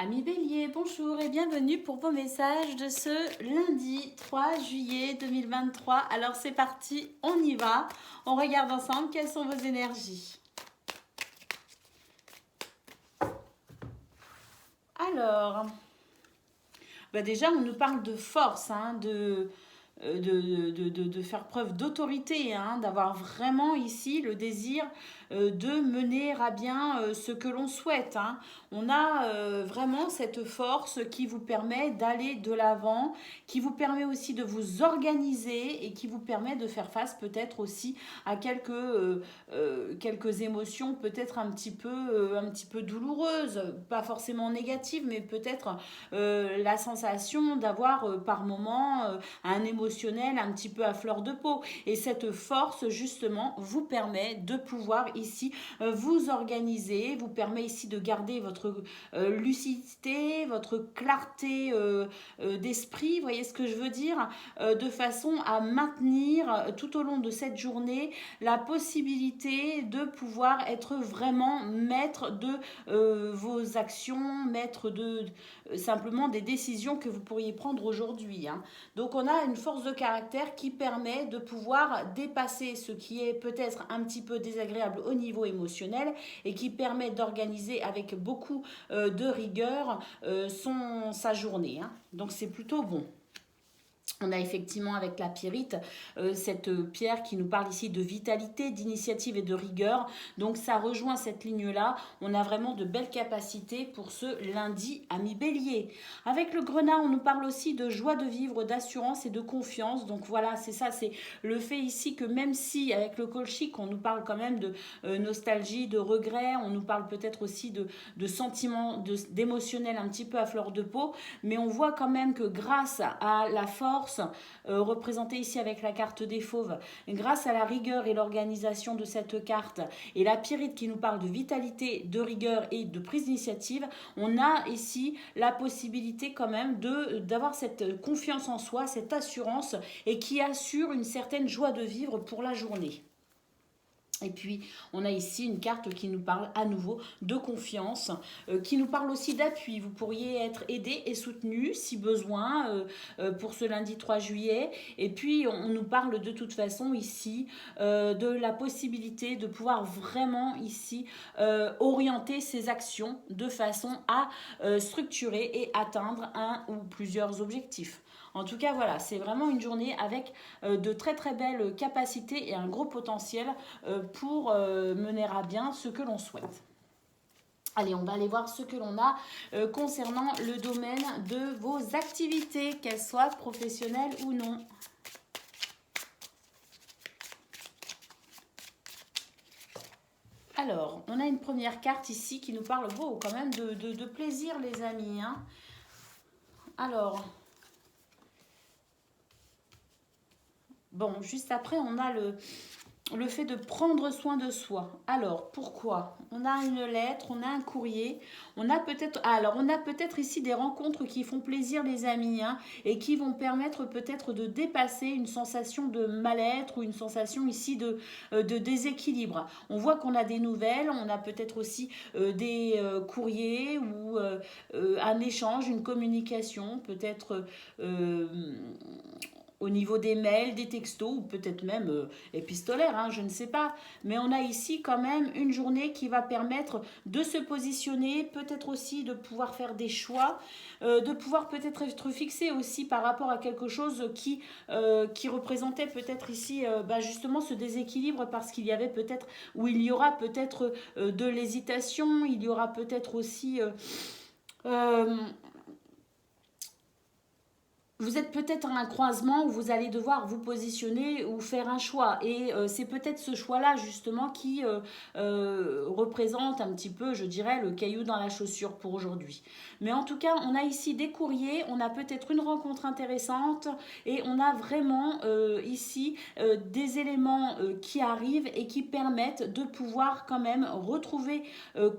Amis Bélier, bonjour et bienvenue pour vos messages de ce lundi 3 juillet 2023. Alors c'est parti, on y va. On regarde ensemble quelles sont vos énergies. Alors, déjà on nous parle de force, de faire preuve d'autorité, d'avoir vraiment ici le désir de mener à bien ce que l'on souhaite. On a vraiment cette force qui vous permet d'aller de l'avant, qui vous permet aussi de vous organiser et qui vous permet de faire face peut-être aussi à quelques émotions peut-être un petit peu douloureuses, pas forcément négatives, mais peut-être la sensation d'avoir par moment un émotionnel un petit peu à fleur de peau. Et cette force, justement, vous permet de pouvoir ici vous organiser, vous permet ici de garder votre lucidité, votre clarté d'esprit, vous voyez ce que je veux dire, de façon à maintenir tout au long de cette journée la possibilité de pouvoir être vraiment maître de vos actions, maître de simplement des décisions que vous pourriez prendre aujourd'hui. Donc on a une force de caractère qui permet de pouvoir dépasser ce qui est peut-être un petit peu désagréable au niveau émotionnel et qui permet d'organiser avec beaucoup de rigueur sa journée. Donc c'est plutôt bon. On a effectivement avec la pyrite cette pierre qui nous parle ici de vitalité, d'initiative et de rigueur. Donc ça rejoint cette ligne-là. On a vraiment de belles capacités pour ce lundi, ami Bélier. Avec le grenat, on nous parle aussi de joie de vivre, d'assurance et de confiance. Donc voilà, c'est ça, c'est le fait ici que même si avec le colchique, on nous parle quand même de nostalgie, de regret, on nous parle peut-être aussi de sentiments, d'émotionnel un petit peu à fleur de peau, mais on voit quand même que grâce à la force représentée ici avec la carte des fauves, grâce à la rigueur et l'organisation de cette carte et la pyrite qui nous parle de vitalité, de rigueur et de prise d'initiative, on a ici la possibilité quand même d'avoir cette confiance en soi, cette assurance et qui assure une certaine joie de vivre pour la journée. Et puis, on a ici une carte qui nous parle à nouveau de confiance, qui nous parle aussi d'appui. Vous pourriez être aidé et soutenu si besoin pour ce lundi 3 juillet. Et puis, on nous parle de toute façon ici de la possibilité de pouvoir vraiment ici orienter ses actions de façon à structurer et atteindre un ou plusieurs objectifs. En tout cas, voilà, c'est vraiment une journée avec de très très belles capacités et un gros potentiel pour mener à bien ce que l'on souhaite. Allez, on va aller voir ce que l'on a concernant le domaine de vos activités, qu'elles soient professionnelles ou non. Alors, on a une première carte ici qui nous parle quand même de plaisir, les amis. Alors, bon, juste après, on a le fait de prendre soin de soi. Alors, pourquoi? On a une lettre, on a un courrier, on a peut-être ici des rencontres qui font plaisir les amis, et qui vont permettre peut-être de dépasser une sensation de mal-être ou une sensation ici de déséquilibre. On voit qu'on a des nouvelles, on a peut-être aussi des courriers ou un échange, une communication, peut-être au niveau des mails, des textos ou peut-être même épistolaires, je ne sais pas. Mais on a ici quand même une journée qui va permettre de se positionner, peut-être aussi de pouvoir faire des choix, de pouvoir peut-être être fixé aussi par rapport à quelque chose qui représentait peut-être ici justement ce déséquilibre parce qu'il y avait peut-être, ou il y aura peut-être de l'hésitation, il y aura peut-être aussi... vous êtes peut-être à un croisement où vous allez devoir vous positionner ou faire un choix. Et c'est peut-être ce choix-là, justement, qui représente un petit peu, je dirais, le caillou dans la chaussure pour aujourd'hui. Mais en tout cas, on a ici des courriers, on a peut-être une rencontre intéressante et on a vraiment ici des éléments qui arrivent et qui permettent de pouvoir quand même retrouver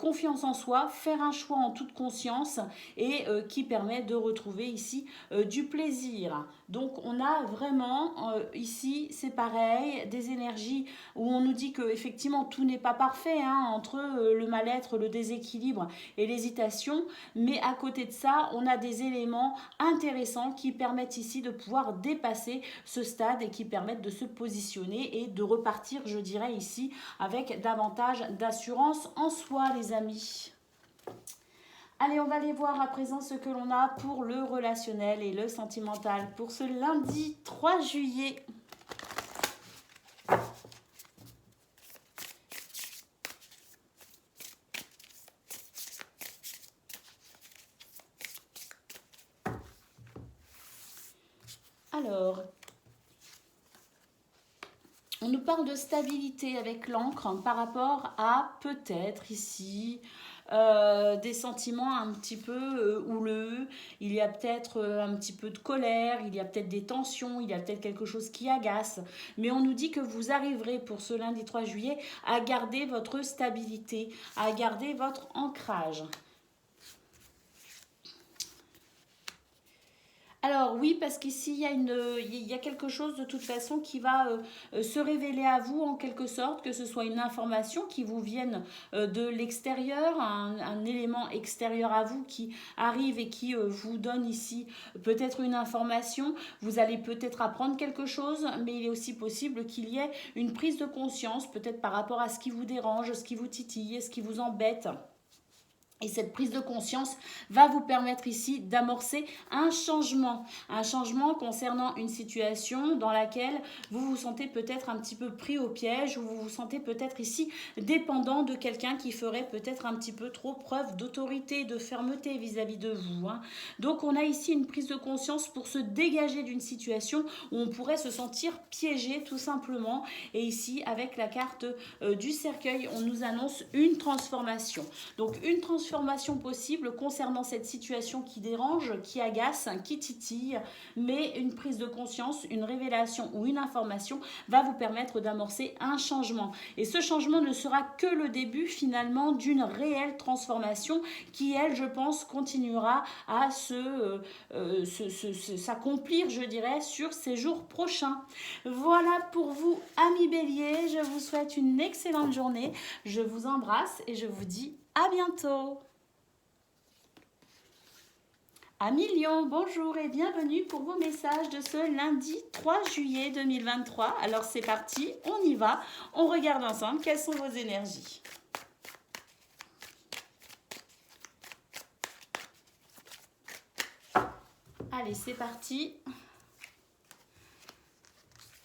confiance en soi, faire un choix en toute conscience et qui permet de retrouver ici du plaisir désir. Donc on a vraiment ici, c'est pareil, des énergies où on nous dit que effectivement tout n'est pas parfait hein, entre le mal-être, le déséquilibre et l'hésitation, mais à côté de ça, on a des éléments intéressants qui permettent ici de pouvoir dépasser ce stade et qui permettent de se positionner et de repartir, je dirais ici, avec davantage d'assurance en soi, les amis. Allez, on va aller voir à présent ce que l'on a pour le relationnel et le sentimental pour ce lundi 3 juillet. Alors, on nous parle de stabilité avec l'encre par rapport à peut-être ici des sentiments un petit peu houleux, il y a peut-être un petit peu de colère, il y a peut-être des tensions, il y a peut-être quelque chose qui agace, mais on nous dit que vous arriverez pour ce lundi 3 juillet à garder votre stabilité, à garder votre ancrage. Alors oui, parce qu'ici, il y a quelque chose de toute façon qui va se révéler à vous en quelque sorte, que ce soit une information qui vous vienne de l'extérieur, un élément extérieur à vous qui arrive et qui vous donne ici peut-être une information. Vous allez peut-être apprendre quelque chose, mais il est aussi possible qu'il y ait une prise de conscience, peut-être par rapport à ce qui vous dérange, ce qui vous titille, ce qui vous embête. Et cette prise de conscience va vous permettre ici d'amorcer un changement concernant une situation dans laquelle vous vous sentez peut-être un petit peu pris au piège ou vous vous sentez peut-être ici dépendant de quelqu'un qui ferait peut-être un petit peu trop preuve d'autorité, de fermeté vis-à-vis de vous. Hein. Donc on a ici une prise de conscience pour se dégager d'une situation où on pourrait se sentir piégé tout simplement. Et ici avec la carte du cercueil, on nous annonce une transformation. Donc une transformation possible concernant cette situation qui dérange, qui agace, qui titille, mais une prise de conscience, une révélation ou une information va vous permettre d'amorcer un changement. Et ce changement ne sera que le début finalement d'une réelle transformation qui, elle, je pense, continuera à s'accomplir, je dirais, sur ces jours prochains. Voilà pour vous, amis Bélier. Je vous souhaite une excellente journée. Je vous embrasse et je vous dis à bientôt. Amis Lion, bonjour et bienvenue pour vos messages de ce lundi 3 juillet 2023. Alors c'est parti, on y va, on regarde ensemble quelles sont vos énergies. Allez, c'est parti.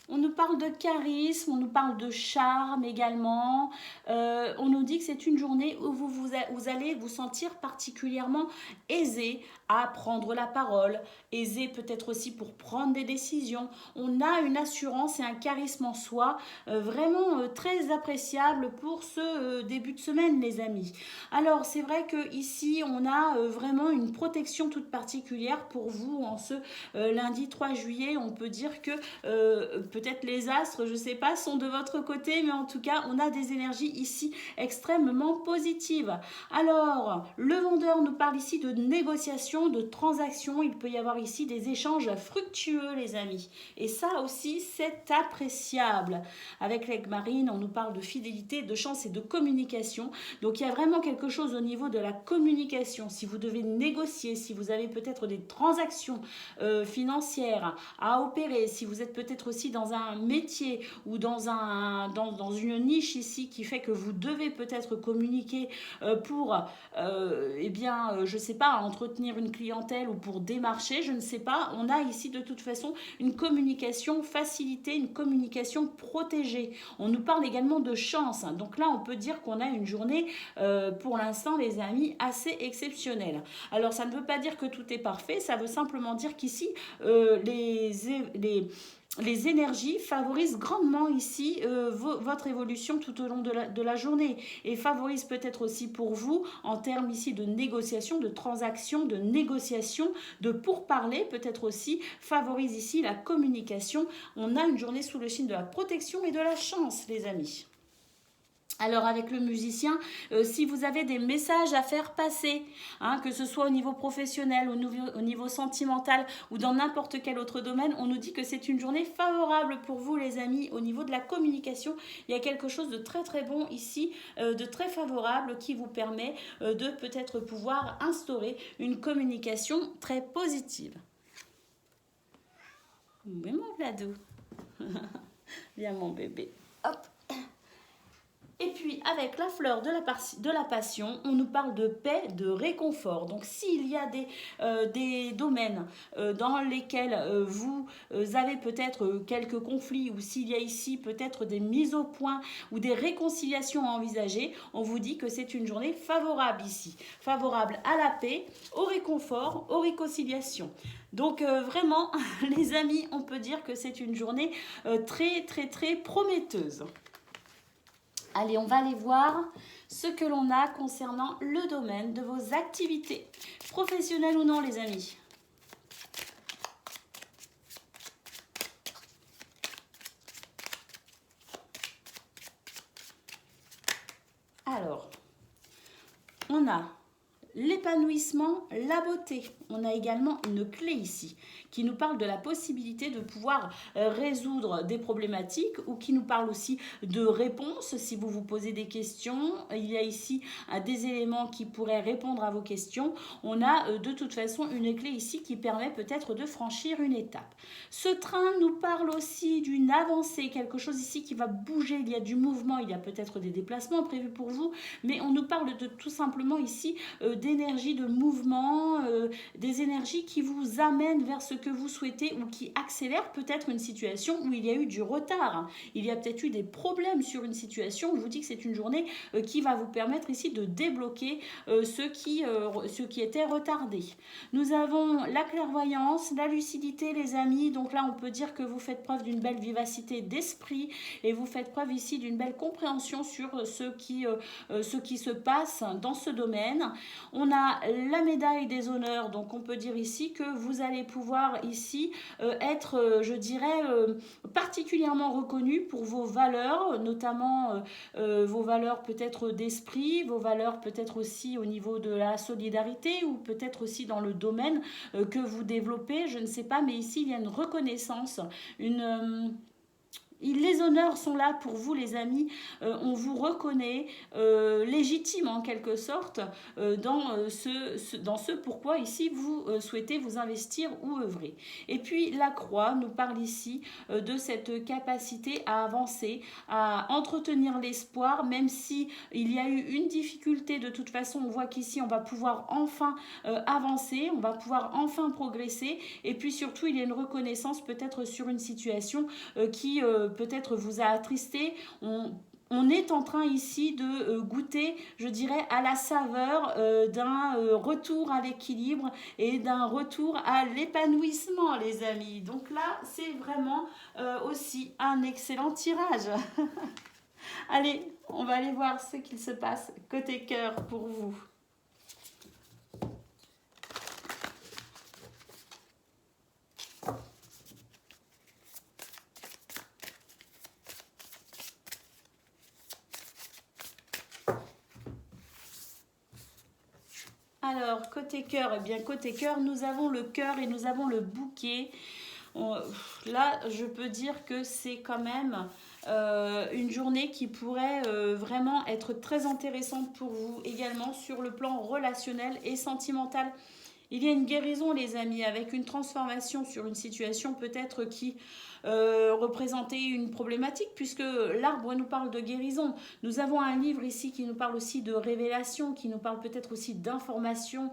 On nous parle de charisme, on nous parle de charme également. On nous dit que c'est une journée où vous allez vous sentir particulièrement aisé à prendre la parole, aisé peut-être aussi pour prendre des décisions. On a une assurance et un charisme en soi vraiment très appréciable pour ce début de semaine, les amis. Alors, c'est vrai qu'ici, on a vraiment une protection toute particulière pour vous en ce lundi 3 juillet. On peut dire que peut-être les astres, je ne sais pas, sont de votre côté, mais en tout cas, on a des énergies ici extrêmement positives. Alors, le vendeur nous parle ici de négociation, de transaction. Il peut y avoir ici des échanges fructueux, les amis. Et ça aussi, c'est appréciable. Avec l'aigle marine, on nous parle de fidélité, de chance et de communication. Donc, il y a vraiment quelque chose au niveau de la communication. Si vous devez négocier, si vous avez peut-être des transactions financières à opérer, si vous êtes peut-être aussi dans un métier ou dans une niche ici qui fait que vous devez peut-être communiquer pour, je sais pas, entretenir une clientèle ou pour démarcher, je ne sais pas. On a ici de toute façon une communication facilitée, une communication protégée. On nous parle également de chance. Donc là, on peut dire qu'on a une journée, pour l'instant, les amis, assez exceptionnelle. Alors, ça ne veut pas dire que tout est parfait. Ça veut simplement dire qu'ici, les énergies favorisent grandement ici votre évolution tout au long de la journée et favorisent peut-être aussi pour vous en termes ici de négociation, de transaction, de négociation, de pourparler, peut-être aussi favorise ici la communication. On a une journée sous le signe de la protection et de la chance, les amis. Alors avec le musicien, si vous avez des messages à faire passer, hein, que ce soit au niveau professionnel, au niveau sentimental ou dans n'importe quel autre domaine, on nous dit que c'est une journée favorable pour vous les amis. Au niveau de la communication, il y a quelque chose de très très bon ici, de très favorable qui vous permet de peut-être pouvoir instaurer une communication très positive. Oui mon Vlado, viens mon bébé, hop. Et puis, avec la fleur de la passion, on nous parle de paix, de réconfort. Donc, s'il y a des domaines dans lesquels vous avez peut-être quelques conflits, ou s'il y a ici peut-être des mises au point ou des réconciliations à envisager, on vous dit que c'est une journée favorable ici. Favorable à la paix, au réconfort, aux réconciliations. Donc vraiment, les amis, on peut dire que c'est une journée très, très, très prometteuse. Allez, on va aller voir ce que l'on a concernant le domaine de vos activités, professionnelles ou non, les amis. Alors, on a l'épanouissement, la beauté. On a également une clé ici qui nous parle de la possibilité de pouvoir résoudre des problématiques ou qui nous parle aussi de réponses. Si vous vous posez des questions, il y a ici des éléments qui pourraient répondre à vos questions. On a de toute façon une clé ici qui permet peut-être de franchir une étape. Ce train nous parle aussi d'une avancée, quelque chose ici qui va bouger. Il y a du mouvement, il y a peut-être des déplacements prévus pour vous, mais on nous parle de tout simplement ici d'énergie, de mouvement, des énergies qui vous amènent vers ce que vous souhaitez ou qui accélèrent peut-être une situation où il y a eu du retard. Il y a peut-être eu des problèmes sur une situation. Je vous dis que c'est une journée qui va vous permettre ici de débloquer ce qui était retardé. Nous avons la clairvoyance, la lucidité, les amis. Donc là, on peut dire que vous faites preuve d'une belle vivacité d'esprit et vous faites preuve ici d'une belle compréhension sur ce qui se passe dans ce domaine. On a la médaille des honneurs, donc on peut dire ici que vous allez pouvoir ici être, je dirais, particulièrement reconnu pour vos valeurs, notamment vos valeurs peut-être d'esprit, vos valeurs peut-être aussi au niveau de la solidarité ou peut-être aussi dans le domaine que vous développez, je ne sais pas, mais ici il y a une reconnaissance, les honneurs sont là pour vous les amis, on vous reconnaît légitime en quelque sorte dans ce pourquoi ici vous souhaitez vous investir ou œuvrer. Et puis la croix nous parle ici de cette capacité à avancer, à entretenir l'espoir, même si il y a eu une difficulté. De toute façon on voit qu'ici on va pouvoir enfin avancer, on va pouvoir enfin progresser, et puis surtout il y a une reconnaissance peut-être sur une situation qui peut-être vous a attristé. On est en train ici de goûter, je dirais, à la saveur d'un retour à l'équilibre et d'un retour à l'épanouissement, les amis. Donc là, c'est vraiment aussi un excellent tirage. Allez, on va aller voir ce qu'il se passe côté cœur pour vous. Alors, côté cœur, eh bien, côté cœur, nous avons le cœur et nous avons le bouquet. Là, je peux dire que c'est quand même une journée qui pourrait vraiment être très intéressante pour vous également sur le plan relationnel et sentimental. Il y a une guérison, les amis, avec une transformation sur une situation peut-être qui représentait une problématique, puisque l'arbre nous parle de guérison. Nous avons un livre ici qui nous parle aussi de révélation, qui nous parle peut-être aussi d'information,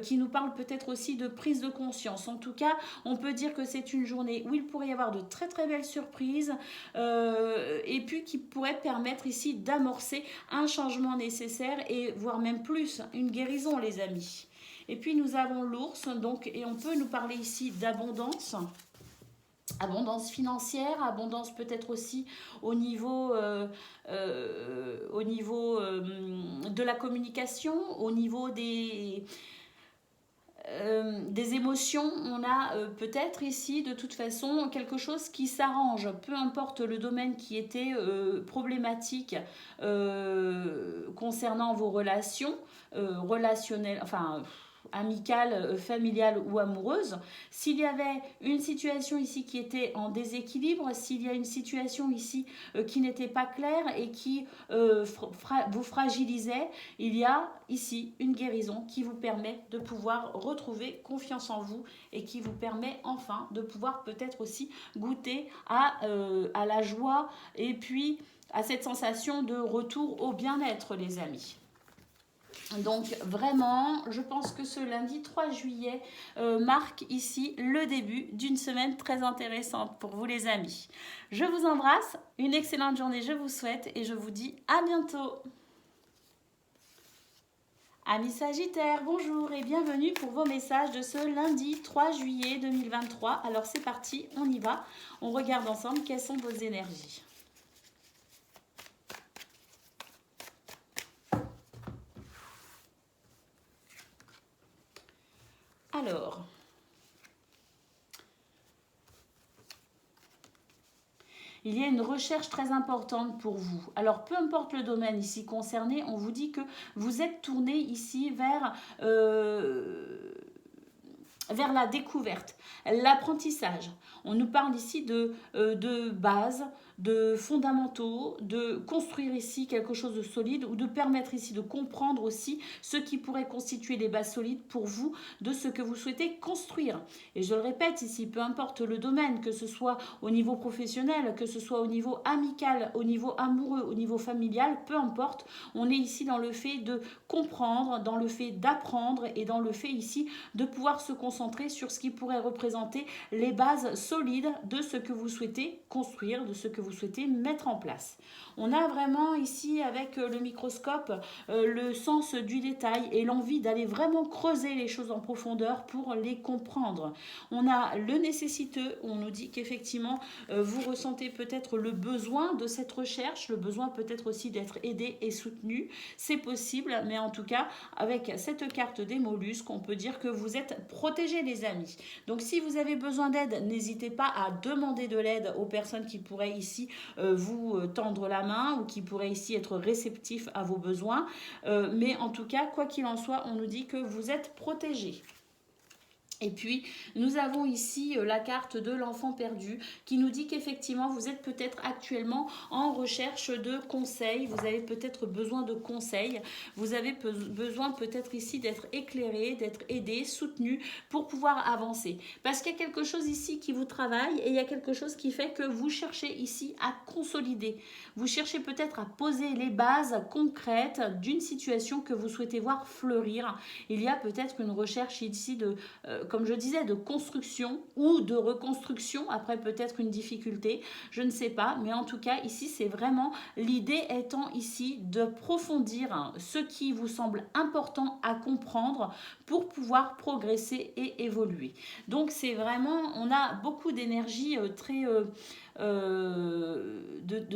qui nous parle peut-être aussi de prise de conscience. En tout cas, on peut dire que c'est une journée où il pourrait y avoir de très très belles surprises et puis qui pourrait permettre ici d'amorcer un changement nécessaire et voire même plus, une guérison, les amis. Et puis nous avons l'ours, donc, et on peut nous parler ici d'abondance. Abondance financière, abondance peut-être aussi au niveau de la communication, au niveau des émotions, on a peut-être ici de toute façon quelque chose qui s'arrange, peu importe le domaine qui était problématique concernant vos relations relationnelles, enfin amicale, familiale ou amoureuse. S'il y avait une situation ici qui était en déséquilibre, s'il y a une situation ici qui n'était pas claire et qui vous fragilisait, il y a ici une guérison qui vous permet de pouvoir retrouver confiance en vous et qui vous permet enfin de pouvoir peut-être aussi goûter à la joie et puis à cette sensation de retour au bien-être, les amis. Donc vraiment, je pense que ce lundi 3 juillet marque ici le début d'une semaine très intéressante pour vous les amis. Je vous embrasse, une excellente journée je vous souhaite et je vous dis à bientôt. Amis Sagittaires, bonjour et bienvenue pour vos messages de ce lundi 3 juillet 2023. Alors c'est parti, on y va, on regarde ensemble quelles sont vos énergies. Alors, il y a une recherche très importante pour vous. Alors, peu importe le domaine ici concerné, on vous dit que vous êtes tourné ici vers la découverte, l'apprentissage. On nous parle ici de base, de fondamentaux, de construire ici quelque chose de solide ou de permettre ici de comprendre aussi ce qui pourrait constituer les bases solides pour vous de ce que vous souhaitez construire. Et je le répète ici, peu importe le domaine, que ce soit au niveau professionnel, que ce soit au niveau amical, au niveau amoureux, au niveau familial, peu importe, on est ici dans le fait de comprendre, dans le fait d'apprendre et dans le fait ici de pouvoir se concentrer sur ce qui pourrait représenter les bases solides de ce que vous souhaitez construire, de ce que vous souhaitez mettre en place. On a vraiment ici avec le microscope le sens du détail et l'envie d'aller vraiment creuser les choses en profondeur pour les comprendre. On a le nécessiteux, on nous dit qu'effectivement vous ressentez peut-être le besoin de cette recherche, le besoin peut-être aussi d'être aidé et soutenu. C'est possible, mais en tout cas avec cette carte des mollusques, on peut dire que vous êtes protégés les amis. Donc si vous avez besoin d'aide, n'hésitez pas à demander de l'aide aux personnes qui pourraient ici vous tendre la main ou qui pourraient ici être réceptifs à vos besoins. Mais en tout cas, quoi qu'il en soit, on nous dit que vous êtes protégés. Et puis, nous avons ici la carte de l'enfant perdu qui nous dit qu'effectivement, vous êtes peut-être actuellement en recherche de conseils. Vous avez peut-être besoin de conseils. Vous avez besoin peut-être ici d'être éclairé, d'être aidé, soutenu pour pouvoir avancer. Parce qu'il y a quelque chose ici qui vous travaille et il y a quelque chose qui fait que vous cherchez ici à consolider. Vous cherchez peut-être à poser les bases concrètes d'une situation que vous souhaitez voir fleurir. Il y a peut-être une recherche ici de... comme je disais, de construction ou de reconstruction, après peut-être une difficulté, je ne sais pas, mais en tout cas ici c'est vraiment l'idée étant ici de profondir ce qui vous semble important à comprendre pour pouvoir progresser et évoluer. Donc c'est vraiment, on a beaucoup d'énergie de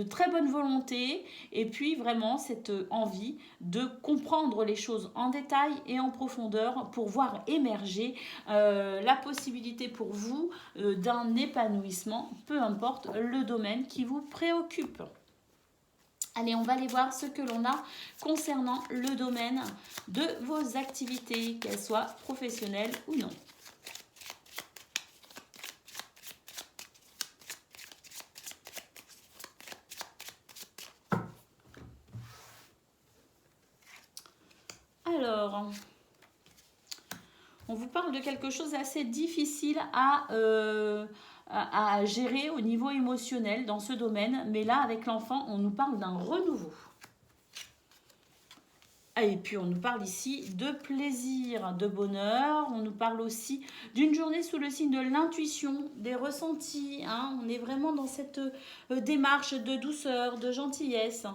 très bonne volonté et puis vraiment cette envie de comprendre les choses en détail et en profondeur pour voir émerger la possibilité pour vous d'un épanouissement, peu importe le domaine qui vous préoccupe. Allez, on va aller voir ce que l'on a concernant le domaine de vos activités, qu'elles soient professionnelles ou non. Alors, on vous parle de quelque chose d'assez difficile à gérer au niveau émotionnel dans ce domaine. Mais là, avec l'enfant, on nous parle d'un renouveau. Et puis, on nous parle ici de plaisir, de bonheur. On nous parle aussi d'une journée sous le signe de l'intuition, des ressentis. On est vraiment dans cette démarche de douceur, de gentillesse.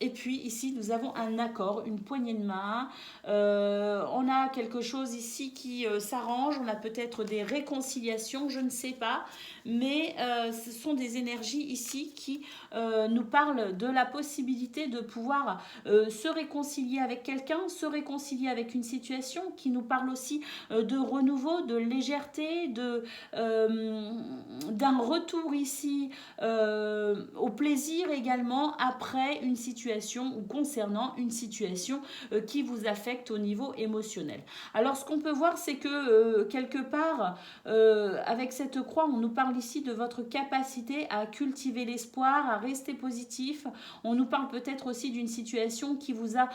Et puis ici, nous avons un accord, une poignée de main. On a quelque chose ici qui s'arrange. On a peut-être des réconciliations, je ne sais pas. Mais ce sont des énergies ici qui nous parlent de la possibilité de pouvoir se réconcilier avec quelqu'un, se réconcilier avec une situation, qui nous parle aussi de renouveau, de légèreté, d'un retour ici au plaisir également après une situation ou concernant une situation qui vous affecte au niveau émotionnel. Alors ce qu'on peut voir, c'est que quelque part, avec cette croix, on nous parle ici de votre capacité à cultiver l'espoir, à rester positif. On nous parle peut-être aussi d'une situation qui vous a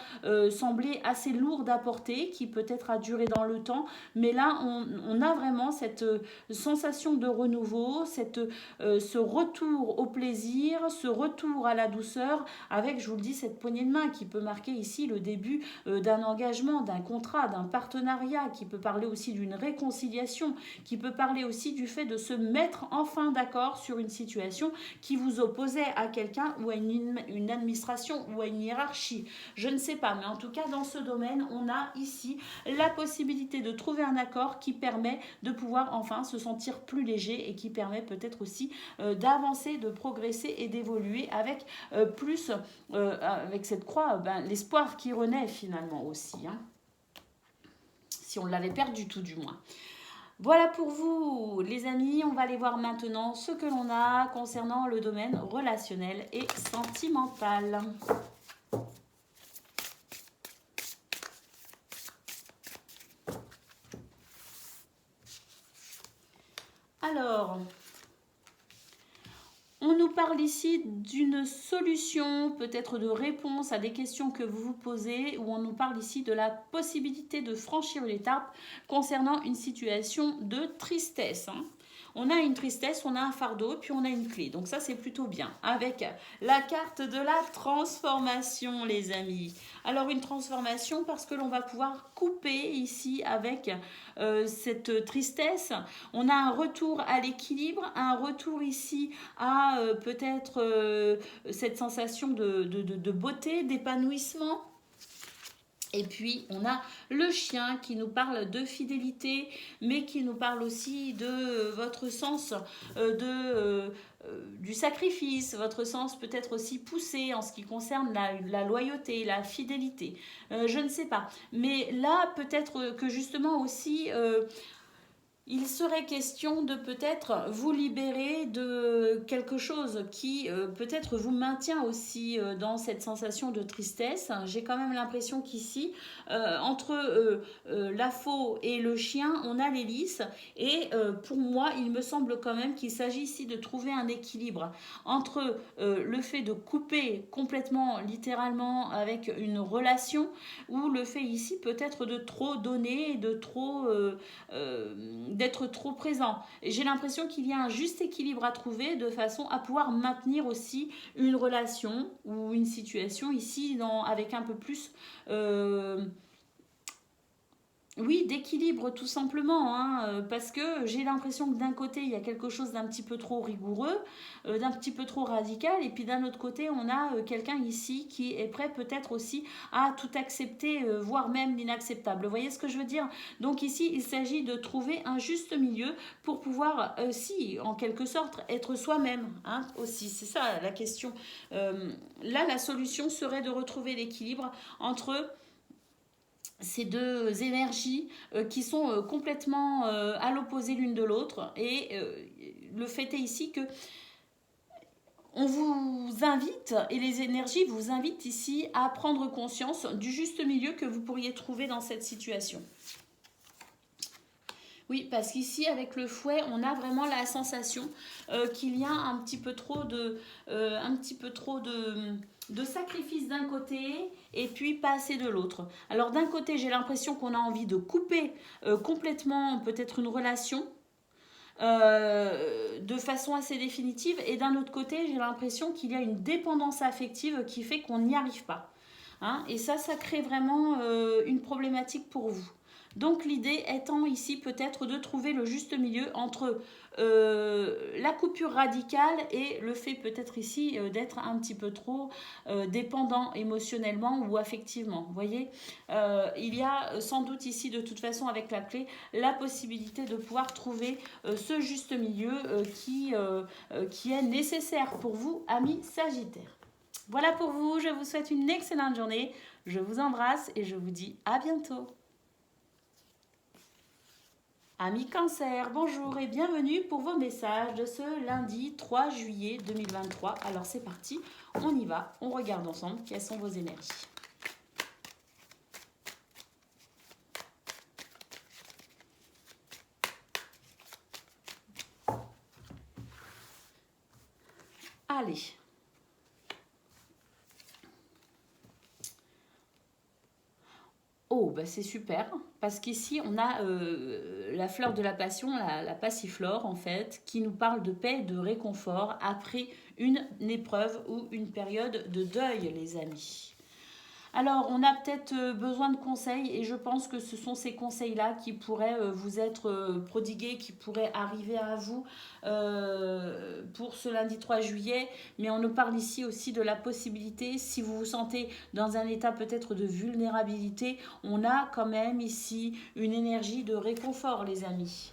semblé assez lourde à porter, qui peut-être a duré dans le temps, mais là on a vraiment cette sensation de renouveau, ce retour au plaisir, ce retour à la douceur, avec, je vous le dis, cette poignée de main qui peut marquer ici le début d'un engagement, d'un contrat, d'un partenariat, qui peut parler aussi d'une réconciliation, qui peut parler aussi du fait de se mettre enfin d'accord sur une situation qui vous opposait à quelqu'un ou à une administration ou à une hiérarchie. Je ne sais pas, mais en tout cas dans ce domaine, on a ici la possibilité de trouver un accord qui permet de pouvoir enfin se sentir plus léger et qui permet peut-être aussi d'avancer, de progresser et d'évoluer avec plus, avec cette croix, l'espoir qui renaît finalement aussi, hein, si on l'avait perdu tout du moins. Voilà pour vous les amis, on va aller voir maintenant ce que l'on a concernant le domaine relationnel et sentimental. Alors, on nous parle ici d'une solution, peut-être de réponse à des questions que vous vous posez, ou on nous parle ici de la possibilité de franchir une étape concernant une situation de tristesse. On a une tristesse, on a un fardeau, puis on a une clé. Donc ça, c'est plutôt bien. Avec la carte de la transformation, les amis. Alors, une transformation parce que l'on va pouvoir couper ici avec cette tristesse. On a un retour à l'équilibre, un retour ici à peut-être cette sensation de beauté, d'épanouissement. Et puis, on a le chien qui nous parle de fidélité, mais qui nous parle aussi de votre sens du sacrifice, votre sens peut-être aussi poussé en ce qui concerne la loyauté, la fidélité. Je ne sais pas. Mais là, peut-être que justement aussi... il serait question de peut-être vous libérer de quelque chose qui peut-être vous maintient aussi dans cette sensation de tristesse. J'ai quand même l'impression qu'ici, entre la faux et le chien, on a l'hélice. Et pour moi, il me semble quand même qu'il s'agit ici de trouver un équilibre entre le fait de couper complètement, littéralement, avec une relation, ou le fait ici peut-être de trop donner, de trop... d'être trop présent. J'ai l'impression qu'il y a un juste équilibre à trouver de façon à pouvoir maintenir aussi une relation ou une situation ici avec un peu plus oui, d'équilibre tout simplement, hein, parce que j'ai l'impression que d'un côté il y a quelque chose d'un petit peu trop rigoureux, d'un petit peu trop radical, et puis d'un autre côté on a quelqu'un ici qui est prêt peut-être aussi à tout accepter, voire même l'inacceptable. Vous voyez ce que je veux dire? Donc ici il s'agit de trouver un juste milieu pour pouvoir, si en quelque sorte, être soi-même, hein, aussi. C'est ça la question. Là la solution serait de retrouver l'équilibre entre ces deux énergies qui sont complètement à l'opposé l'une de l'autre. Et le fait est ici que on vous invite, et les énergies vous invitent ici à prendre conscience du juste milieu que vous pourriez trouver dans cette situation. Oui, parce qu'ici, avec le fouet, on a vraiment la sensation qu'il y a un petit peu trop de sacrifice d'un côté et puis pas assez de l'autre. Alors d'un côté, j'ai l'impression qu'on a envie de couper complètement peut-être une relation de façon assez définitive, et d'un autre côté, j'ai l'impression qu'il y a une dépendance affective qui fait qu'on n'y arrive pas. Hein, et ça crée vraiment une problématique pour vous. Donc l'idée étant ici peut-être de trouver le juste milieu entre la coupure radicale et le fait peut-être ici d'être un petit peu trop dépendant émotionnellement ou affectivement. Vous voyez, il y a sans doute ici de toute façon avec la clé la possibilité de pouvoir trouver ce juste milieu qui est nécessaire pour vous, amis Sagittaires. Voilà pour vous, je vous souhaite une excellente journée, je vous embrasse et je vous dis à bientôt. Amis Cancer, bonjour et bienvenue pour vos messages de ce lundi 3 juillet 2023. Alors c'est parti, on y va, on regarde ensemble quelles sont vos énergies. Allez. Oh, bah c'est super, parce qu'ici on a la fleur de la passion, la passiflore en fait, qui nous parle de paix et de réconfort après une épreuve ou une période de deuil, les amis. Alors, on a peut-être besoin de conseils et je pense que ce sont ces conseils-là qui pourraient vous être prodigués, qui pourraient arriver à vous pour ce lundi 3 juillet. Mais on nous parle ici aussi de la possibilité, si vous vous sentez dans un état peut-être de vulnérabilité, on a quand même ici une énergie de réconfort, les amis.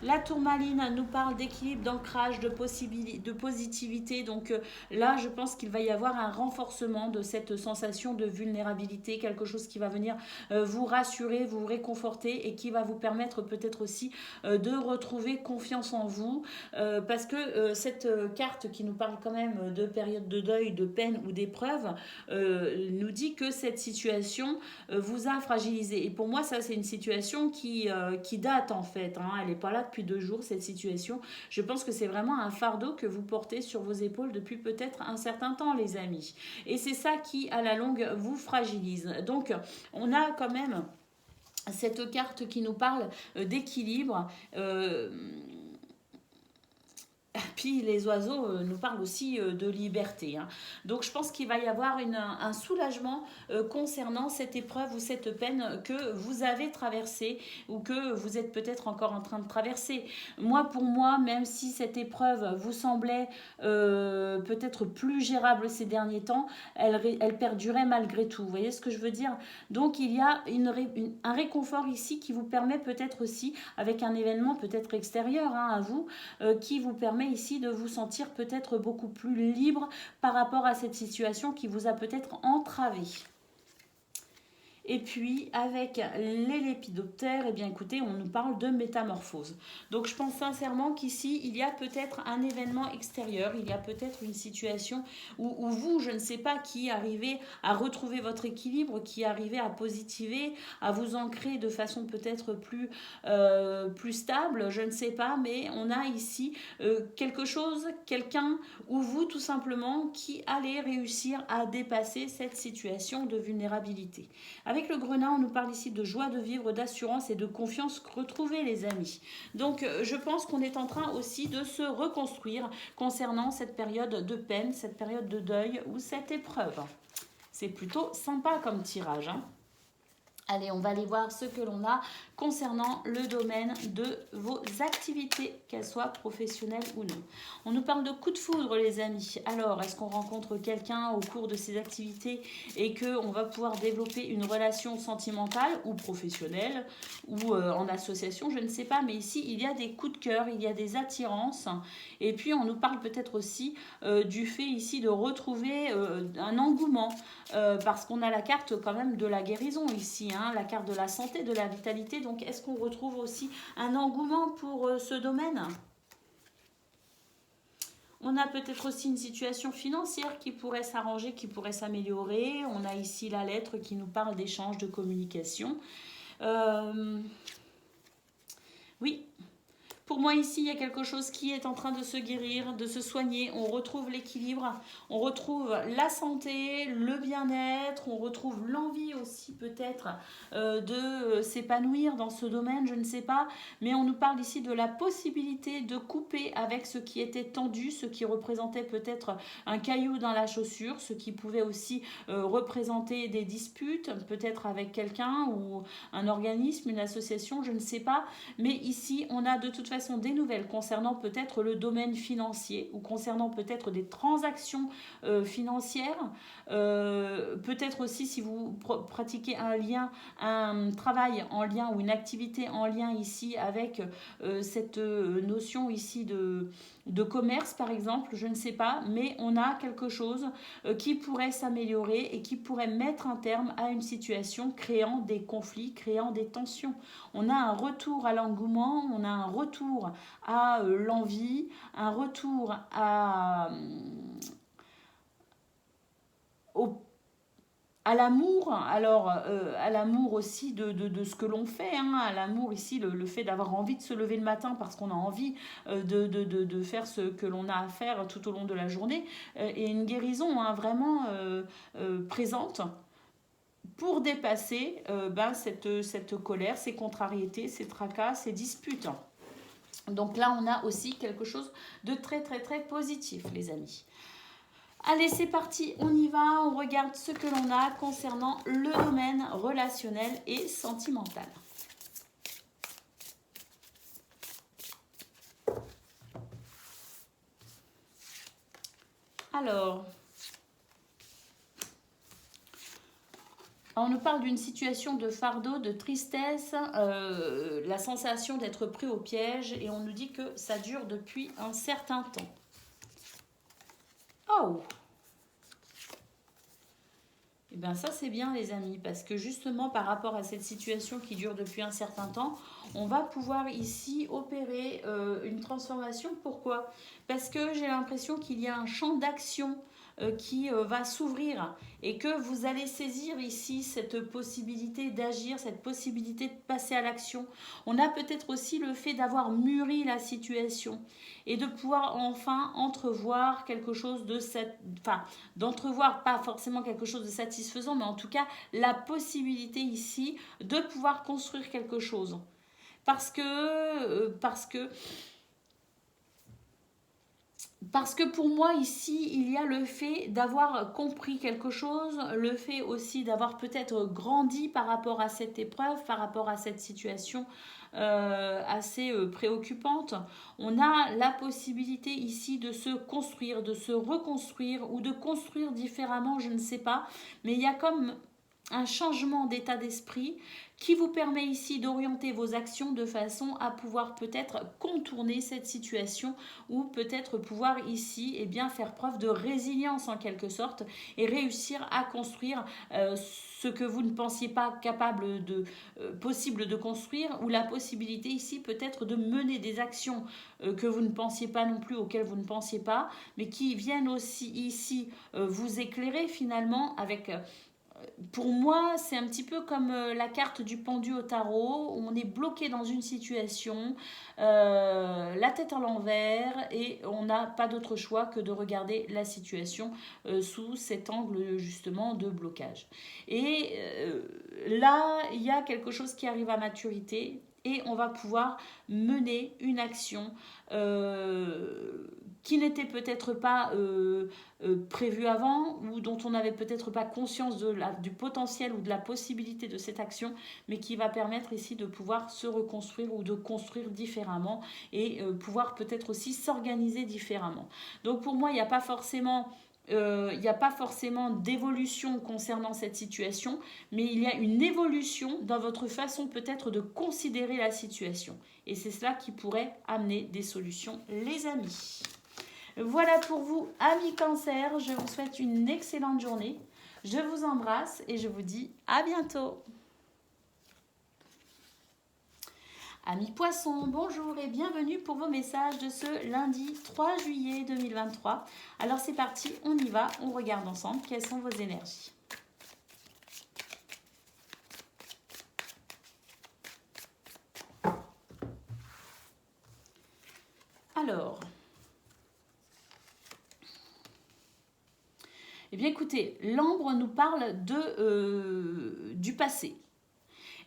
La tourmaline nous parle d'équilibre, d'ancrage, de positivité. Donc là, je pense qu'il va y avoir un renforcement de cette sensation de vulnérabilité, quelque chose qui va venir vous rassurer, vous réconforter et qui va vous permettre peut-être aussi de retrouver confiance en vous. Parce que cette carte qui nous parle quand même de période de deuil, de peine ou d'épreuve, nous dit que cette situation vous a fragilisé. Et pour moi, ça, c'est une situation qui date en fait. Hein. Elle n'est pas là depuis 2 jours, cette situation. Je pense que c'est vraiment un fardeau que vous portez sur vos épaules depuis peut-être un certain temps, les amis. Et c'est ça qui, à la longue, vous fragilise. Donc, on a quand même cette carte qui nous parle d'équilibre. Puis les oiseaux nous parlent aussi de liberté. Hein. Donc je pense qu'il va y avoir un soulagement concernant cette épreuve ou cette peine que vous avez traversée ou que vous êtes peut-être encore en train de traverser. Moi, pour moi, même si cette épreuve vous semblait peut-être plus gérable ces derniers temps, elle perdurait malgré tout. Vous voyez ce que je veux dire? Donc il y a un réconfort ici qui vous permet peut-être aussi, avec un événement peut-être extérieur hein, à vous, qui vous permet ici de vous sentir peut-être beaucoup plus libre par rapport à cette situation qui vous a peut-être entravé. Et puis, avec les lépidoptères, eh bien écoutez, on nous parle de métamorphose. Donc, je pense sincèrement qu'ici, il y a peut-être un événement extérieur, il y a peut-être une situation où vous, je ne sais pas, qui arrivez à retrouver votre équilibre, qui arrivez à positiver, à vous ancrer de façon peut-être plus stable, je ne sais pas, mais on a ici quelque chose, quelqu'un, ou vous tout simplement, qui allez réussir à dépasser cette situation de vulnérabilité. Avec le grenat, on nous parle ici de joie de vivre, d'assurance et de confiance retrouvée, les amis. Donc, je pense qu'on est en train aussi de se reconstruire concernant cette période de peine, cette période de deuil ou cette épreuve. C'est plutôt sympa comme tirage, hein. Allez, on va aller voir ce que l'on a concernant le domaine de vos activités, qu'elles soient professionnelles ou non. On nous parle de coup de foudre, les amis. Alors, est-ce qu'on rencontre quelqu'un au cours de ces activités et qu'on va pouvoir développer une relation sentimentale ou professionnelle ou en association, je ne sais pas. Mais ici, il y a des coups de cœur, il y a des attirances. Et puis, on nous parle peut-être aussi du fait ici de retrouver un engouement parce qu'on a la carte quand même de la guérison ici, hein, la carte de la santé, de la vitalité. Donc, est-ce qu'on retrouve aussi un engouement pour ce domaine ? On a peut-être aussi une situation financière qui pourrait s'arranger, qui pourrait s'améliorer. On a ici la lettre qui nous parle d'échange, de communication. Oui. Pour moi, ici, il y a quelque chose qui est en train de se guérir, de se soigner. On retrouve l'équilibre, on retrouve la santé, le bien-être, on retrouve l'envie aussi peut-être de s'épanouir dans ce domaine, je ne sais pas. Mais on nous parle ici de la possibilité de couper avec ce qui était tendu, ce qui représentait peut-être un caillou dans la chaussure, ce qui pouvait aussi représenter des disputes, peut-être avec quelqu'un ou un organisme, une association, je ne sais pas. Mais ici, on a de toute façon des nouvelles concernant peut-être le domaine financier ou concernant peut-être des transactions financières. Peut-être aussi si vous pratiquez un lien, un travail en lien ou une activité en lien ici avec cette notion ici de commerce par exemple, je ne sais pas, mais on a quelque chose qui pourrait s'améliorer et qui pourrait mettre un terme à une situation créant des conflits, créant des tensions. On a un retour à l'engouement, on a un retour à l'envie, un retour au à l'amour, alors à l'amour aussi de ce que l'on fait, hein, à l'amour ici, le fait d'avoir envie de se lever le matin parce qu'on a envie de faire ce que l'on a à faire tout au long de la journée, et une guérison hein, vraiment présente pour dépasser cette colère, ces contrariétés, ces tracas, ces disputes. Donc là, on a aussi quelque chose de très très très positif, les amis. Allez, c'est parti, on y va, on regarde ce que l'on a concernant le domaine relationnel et sentimental. Alors, on nous parle d'une situation de fardeau, de tristesse, la sensation d'être pris au piège, et on nous dit que ça dure depuis un certain temps. Oh! Eh bien ça c'est bien les amis, parce que justement par rapport à cette situation qui dure depuis un certain temps, on va pouvoir ici opérer une transformation. Pourquoi? Parce que j'ai l'impression qu'il y a un champ d'action qui va s'ouvrir et que vous allez saisir ici cette possibilité d'agir, cette possibilité de passer à l'action. On a peut-être aussi le fait d'avoir mûri la situation et de pouvoir enfin entrevoir quelque chose de d'entrevoir pas forcément quelque chose de satisfaisant, mais en tout cas la possibilité ici de pouvoir construire quelque chose. Parce que pour moi ici, il y a le fait d'avoir compris quelque chose, le fait aussi d'avoir peut-être grandi par rapport à cette épreuve, par rapport à cette situation assez préoccupante. On a la possibilité ici de se construire, de se reconstruire ou de construire différemment, je ne sais pas, mais il y a comme un changement d'état d'esprit qui vous permet ici d'orienter vos actions de façon à pouvoir peut-être contourner cette situation ou peut-être pouvoir ici faire preuve de résilience en quelque sorte et réussir à construire ce que vous ne pensiez pas possible de construire, ou la possibilité ici peut-être de mener des actions que vous ne pensiez pas non plus, auxquelles vous ne pensiez pas, mais qui viennent aussi ici vous éclairer finalement avec pour moi, c'est un petit peu comme la carte du pendu au tarot, où on est bloqué dans une situation, la tête à l'envers, et on n'a pas d'autre choix que de regarder la situation sous cet angle justement de blocage. Et là, il y a quelque chose qui arrive à maturité, et on va pouvoir mener une action qui n'était peut-être pas prévue avant, ou dont on n'avait peut-être pas conscience du potentiel ou de la possibilité de cette action, mais qui va permettre ici de pouvoir se reconstruire ou de construire différemment et pouvoir peut-être aussi s'organiser différemment. Donc pour moi, il n'y a pas forcément d'évolution concernant cette situation, mais il y a une évolution dans votre façon peut-être de considérer la situation. Et c'est cela qui pourrait amener des solutions, les amis. Voilà pour vous, amis Cancer. Je vous souhaite une excellente journée. Je vous embrasse et je vous dis à bientôt. Amis Poissons, bonjour et bienvenue pour vos messages de ce lundi 3 juillet 2023. Alors c'est parti, on y va, on regarde ensemble quelles sont vos énergies. Alors, eh bien écoutez, l'ambre nous parle du passé.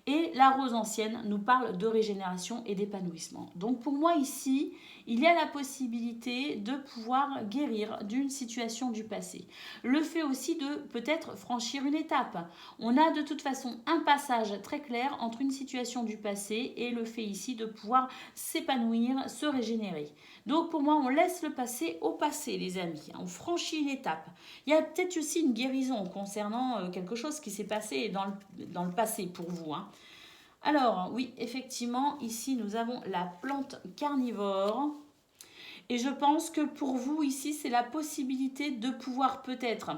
Et la rose ancienne nous parle de régénération et d'épanouissement. Donc pour moi ici, il y a la possibilité de pouvoir guérir d'une situation du passé. Le fait aussi de peut-être franchir une étape. On a de toute façon un passage très clair entre une situation du passé et le fait ici de pouvoir s'épanouir, se régénérer. Donc pour moi, on laisse le passé au passé, les amis. On franchit une étape. Il y a peut-être aussi une guérison concernant quelque chose qui s'est passé dans le passé pour vous. Hein. Alors, oui, effectivement, ici, nous avons la plante carnivore. Et je pense que pour vous, ici, c'est la possibilité de pouvoir peut-être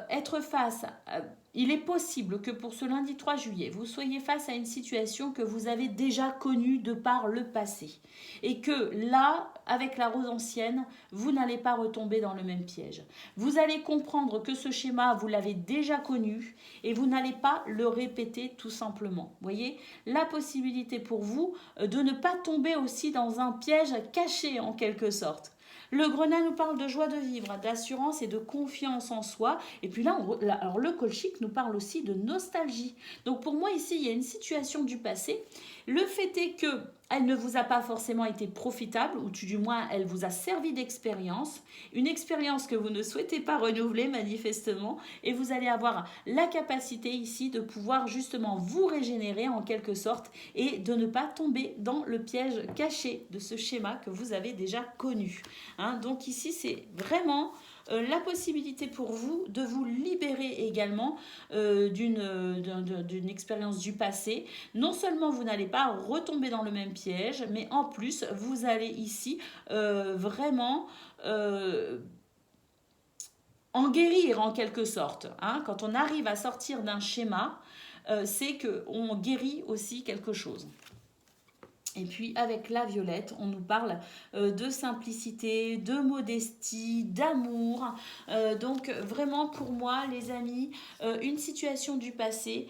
être face. Il est possible que pour ce lundi 3 juillet, vous soyez face à une situation que vous avez déjà connue de par le passé. Et que là, avec la rose ancienne, vous n'allez pas retomber dans le même piège. Vous allez comprendre que ce schéma, vous l'avez déjà connu et vous n'allez pas le répéter tout simplement. Vous voyez, la possibilité pour vous de ne pas tomber aussi dans un piège caché en quelque sorte. Le grenat nous parle de joie de vivre, d'assurance et de confiance en soi. Et puis là, alors le colchique nous parle aussi de nostalgie. Donc pour moi ici, il y a une situation du passé. Le fait est que elle ne vous a pas forcément été profitable, ou du moins elle vous a servi d'expérience, une expérience que vous ne souhaitez pas renouveler manifestement, et vous allez avoir la capacité ici de pouvoir justement vous régénérer en quelque sorte et de ne pas tomber dans le piège caché de ce schéma que vous avez déjà connu. Hein, donc ici c'est vraiment la possibilité pour vous de vous libérer également d'une expérience du passé. Non seulement vous n'allez pas retomber dans le même piège, mais en plus vous allez ici vraiment en guérir en quelque sorte. Hein. Quand on arrive à sortir d'un schéma, c'est qu'on guérit aussi quelque chose. Et puis avec la violette, on nous parle de simplicité, de modestie, d'amour. Donc vraiment pour moi, les amis, une situation du passé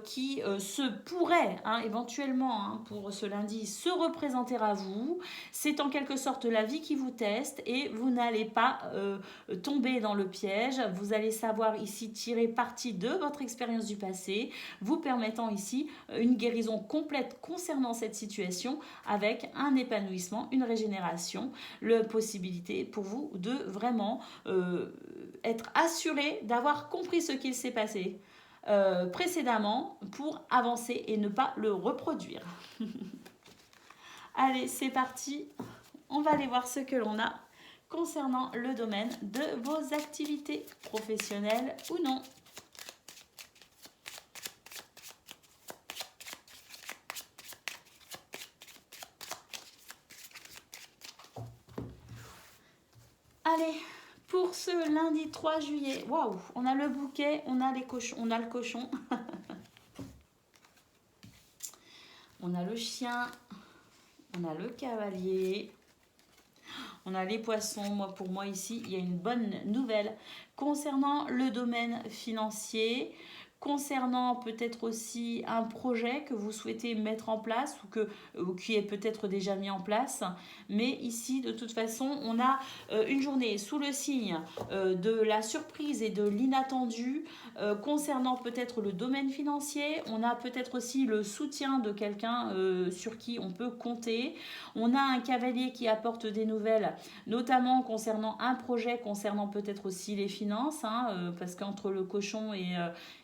qui se pourrait éventuellement pour ce lundi se représenter à vous. C'est en quelque sorte la vie qui vous teste et vous n'allez pas tomber dans le piège. Vous allez savoir ici tirer parti de votre expérience du passé, vous permettant ici une guérison complète concernant cette situation avec un épanouissement, une régénération, la possibilité pour vous de vraiment être assuré d'avoir compris ce qu'il s'est passé précédemment pour avancer et ne pas le reproduire. Allez, c'est parti. On va aller voir ce que l'on a concernant le domaine de vos activités professionnelles ou non. Allez, pour ce lundi 3 juillet, waouh, on a le bouquet, on a les cochons, on a le cochon, on a le chien, on a le cavalier, on a les poissons. Pour moi ici, il y a une bonne nouvelle concernant le domaine financier. Concernant peut-être aussi un projet que vous souhaitez mettre en place ou qui est peut-être déjà mis en place. Mais ici, de toute façon, on a une journée sous le signe de la surprise et de l'inattendu concernant peut-être le domaine financier. On a peut-être aussi le soutien de quelqu'un sur qui on peut compter. On a un cavalier qui apporte des nouvelles, notamment concernant un projet, concernant peut-être aussi les finances, parce qu'entre le cochon et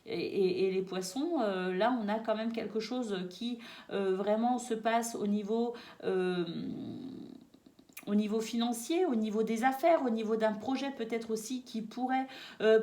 les poissons, là on a quand même quelque chose qui vraiment se passe au niveau financier, au niveau des affaires, au niveau d'un projet peut-être aussi qui pourrait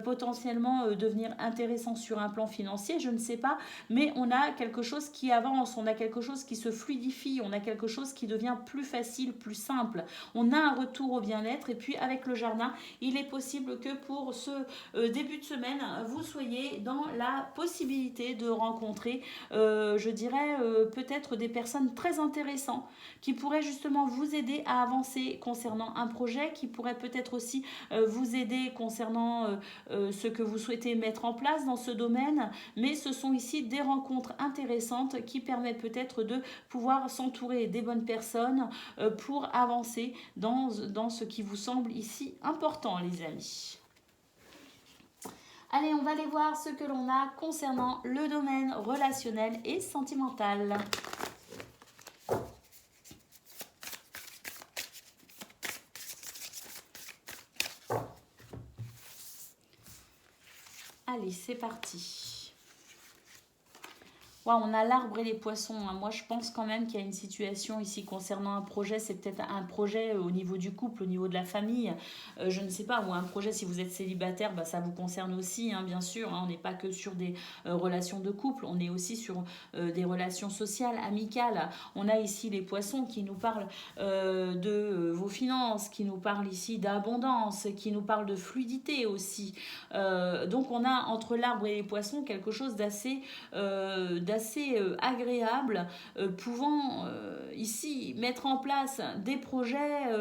potentiellement devenir intéressant sur un plan financier, je ne sais pas, mais on a quelque chose qui avance, on a quelque chose qui se fluidifie, on a quelque chose qui devient plus facile, plus simple, on a un retour au bien-être. Et puis avec le jardin, il est possible que pour ce début de semaine, vous soyez dans la possibilité de rencontrer, je dirais, peut-être des personnes très intéressantes qui pourraient justement vous aider à avancer avancer concernant un projet, qui pourrait peut-être aussi vous aider concernant ce que vous souhaitez mettre en place dans ce domaine. Mais ce sont ici des rencontres intéressantes qui permettent peut-être de pouvoir s'entourer des bonnes personnes pour avancer dans ce qui vous semble ici important, les amis. Allez, on va aller voir ce que l'on a concernant le domaine relationnel et sentimental. Allez, c'est parti. Ouais, on a l'arbre et les poissons. Moi, je pense quand même qu'il y a une situation ici concernant un projet. C'est peut-être un projet au niveau du couple, au niveau de la famille. Je ne sais pas, ou un projet, si vous êtes célibataire, bah, ça vous concerne aussi, hein, bien sûr. Hein. On n'est pas que sur des relations de couple, on est aussi sur des relations sociales, amicales. On a ici les poissons qui nous parlent de vos finances, qui nous parlent ici d'abondance, qui nous parlent de fluidité aussi. Donc, on a entre l'arbre et les poissons quelque chose d'assez agréable, pouvant ici mettre en place des projets,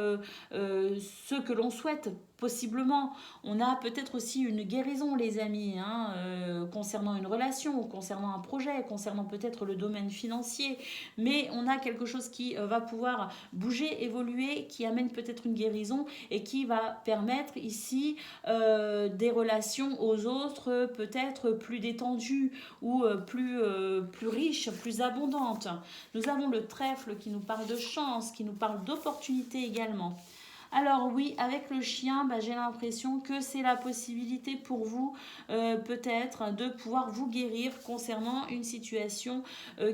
ceux que l'on souhaite possiblement. On a peut-être aussi une guérison, les amis, hein, concernant une relation, concernant un projet, concernant peut-être le domaine financier, mais on a quelque chose qui va pouvoir bouger, évoluer, qui amène peut-être une guérison et qui va permettre ici des relations aux autres peut-être plus détendues ou plus riches, plus abondantes. Nous avons le trèfle qui nous parle de chance, qui nous parle d'opportunité également. Alors oui, avec le chien, bah, j'ai l'impression que c'est la possibilité pour vous peut-être de pouvoir vous guérir concernant une situation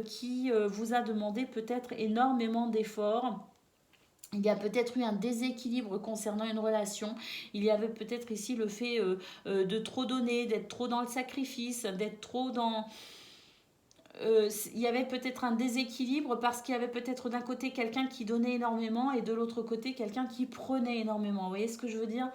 qui vous a demandé peut-être énormément d'efforts. Il y a peut-être eu un déséquilibre concernant une relation. Il y avait peut-être ici le fait de trop donner, d'être trop dans le sacrifice, d'être trop dans... il y avait peut-être un déséquilibre parce qu'il y avait peut-être d'un côté quelqu'un qui donnait énormément et de l'autre côté quelqu'un qui prenait énormément. Vous voyez ce que je veux dire?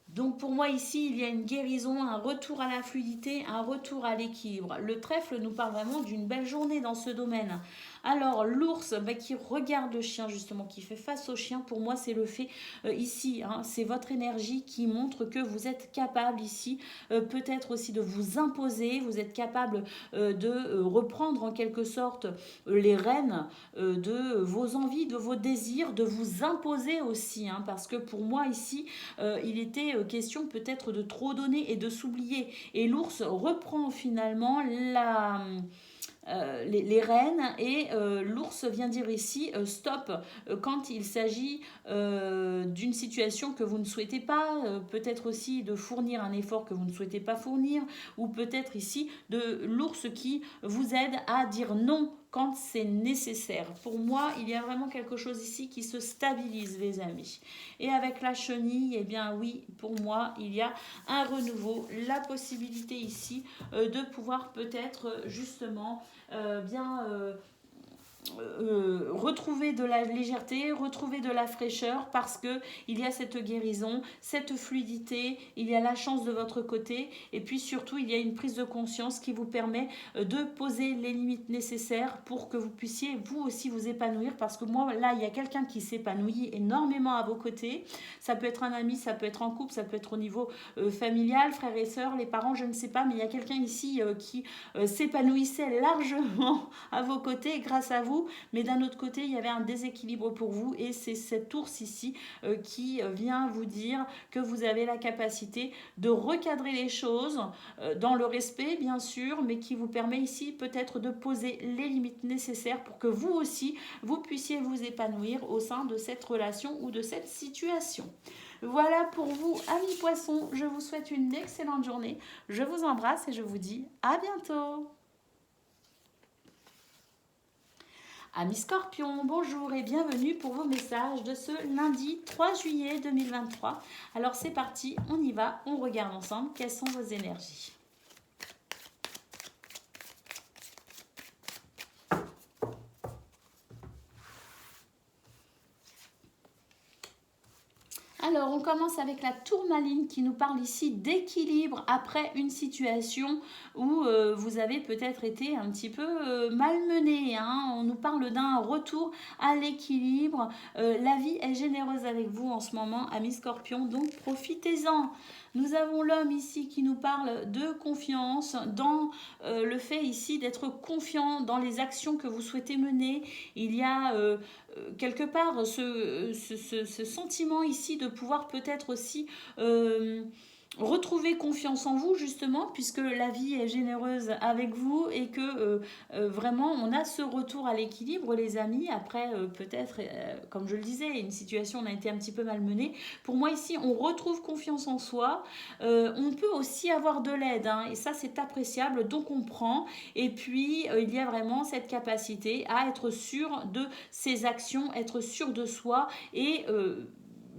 Donc pour moi ici, il y a une guérison, un retour à la fluidité, un retour à l'équilibre. Le trèfle nous parle vraiment d'une belle journée dans ce domaine. Alors l'ours qui regarde le chien justement, qui fait face au chien, pour moi c'est le fait ici, hein, c'est votre énergie qui montre que vous êtes capable ici peut-être aussi de vous imposer, vous êtes capable de reprendre en quelque sorte les rênes de vos envies, de vos désirs, de vous imposer aussi, hein, parce que pour moi ici, il était question peut-être de trop donner et de s'oublier. Et l'ours reprend finalement les rênes et l'ours vient dire ici stop quand il s'agit d'une situation que vous ne souhaitez pas, peut-être aussi de fournir un effort que vous ne souhaitez pas fournir, ou peut-être ici de l'ours qui vous aide à dire non quand c'est nécessaire. Pour moi, il y a vraiment quelque chose ici qui se stabilise, les amis. Et avec la chenille, eh bien oui, pour moi, il y a un renouveau, la possibilité ici de pouvoir peut-être justement retrouver de la légèreté, retrouver de la fraîcheur parce que il y a cette guérison, cette fluidité, il y a la chance de votre côté et puis surtout il y a une prise de conscience qui vous permet de poser les limites nécessaires pour que vous puissiez vous aussi vous épanouir parce que moi là il y a quelqu'un qui s'épanouit énormément à vos côtés, ça peut être un ami, ça peut être en couple, ça peut être au niveau familial, frères et sœurs, les parents, je ne sais pas, mais il y a quelqu'un ici qui s'épanouissait largement à vos côtés grâce à vous. Mais d'un autre côté, il y avait un déséquilibre pour vous et c'est cet ours ici qui vient vous dire que vous avez la capacité de recadrer les choses dans le respect, bien sûr, mais qui vous permet ici peut-être de poser les limites nécessaires pour que vous aussi, vous puissiez vous épanouir au sein de cette relation ou de cette situation. Voilà pour vous, amis poissons. Je vous souhaite une excellente journée. Je vous embrasse et je vous dis à bientôt. Amis Scorpions, bonjour et bienvenue pour vos messages de ce lundi 3 juillet 2023. Alors c'est parti, on y va, on regarde ensemble quelles sont vos énergies. Alors Alors, on commence avec la tourmaline qui nous parle ici d'équilibre après une situation où vous avez peut-être été un petit peu malmené. Hein. On nous parle d'un retour à l'équilibre. La vie est généreuse avec vous en ce moment, amis Scorpion, donc profitez-en. Nous avons l'homme ici qui nous parle de confiance dans le fait ici d'être confiant dans les actions que vous souhaitez mener. Il y a quelque part ce sentiment ici de pouvoir peut-être aussi retrouver confiance en vous justement puisque la vie est généreuse avec vous et que vraiment on a ce retour à l'équilibre les amis après peut-être comme je le disais une situation on a été un petit peu malmenée pour moi ici on retrouve confiance en soi on peut aussi avoir de l'aide hein, et ça c'est appréciable donc on prend et puis il y a vraiment cette capacité à être sûr de ses actions être sûr de soi et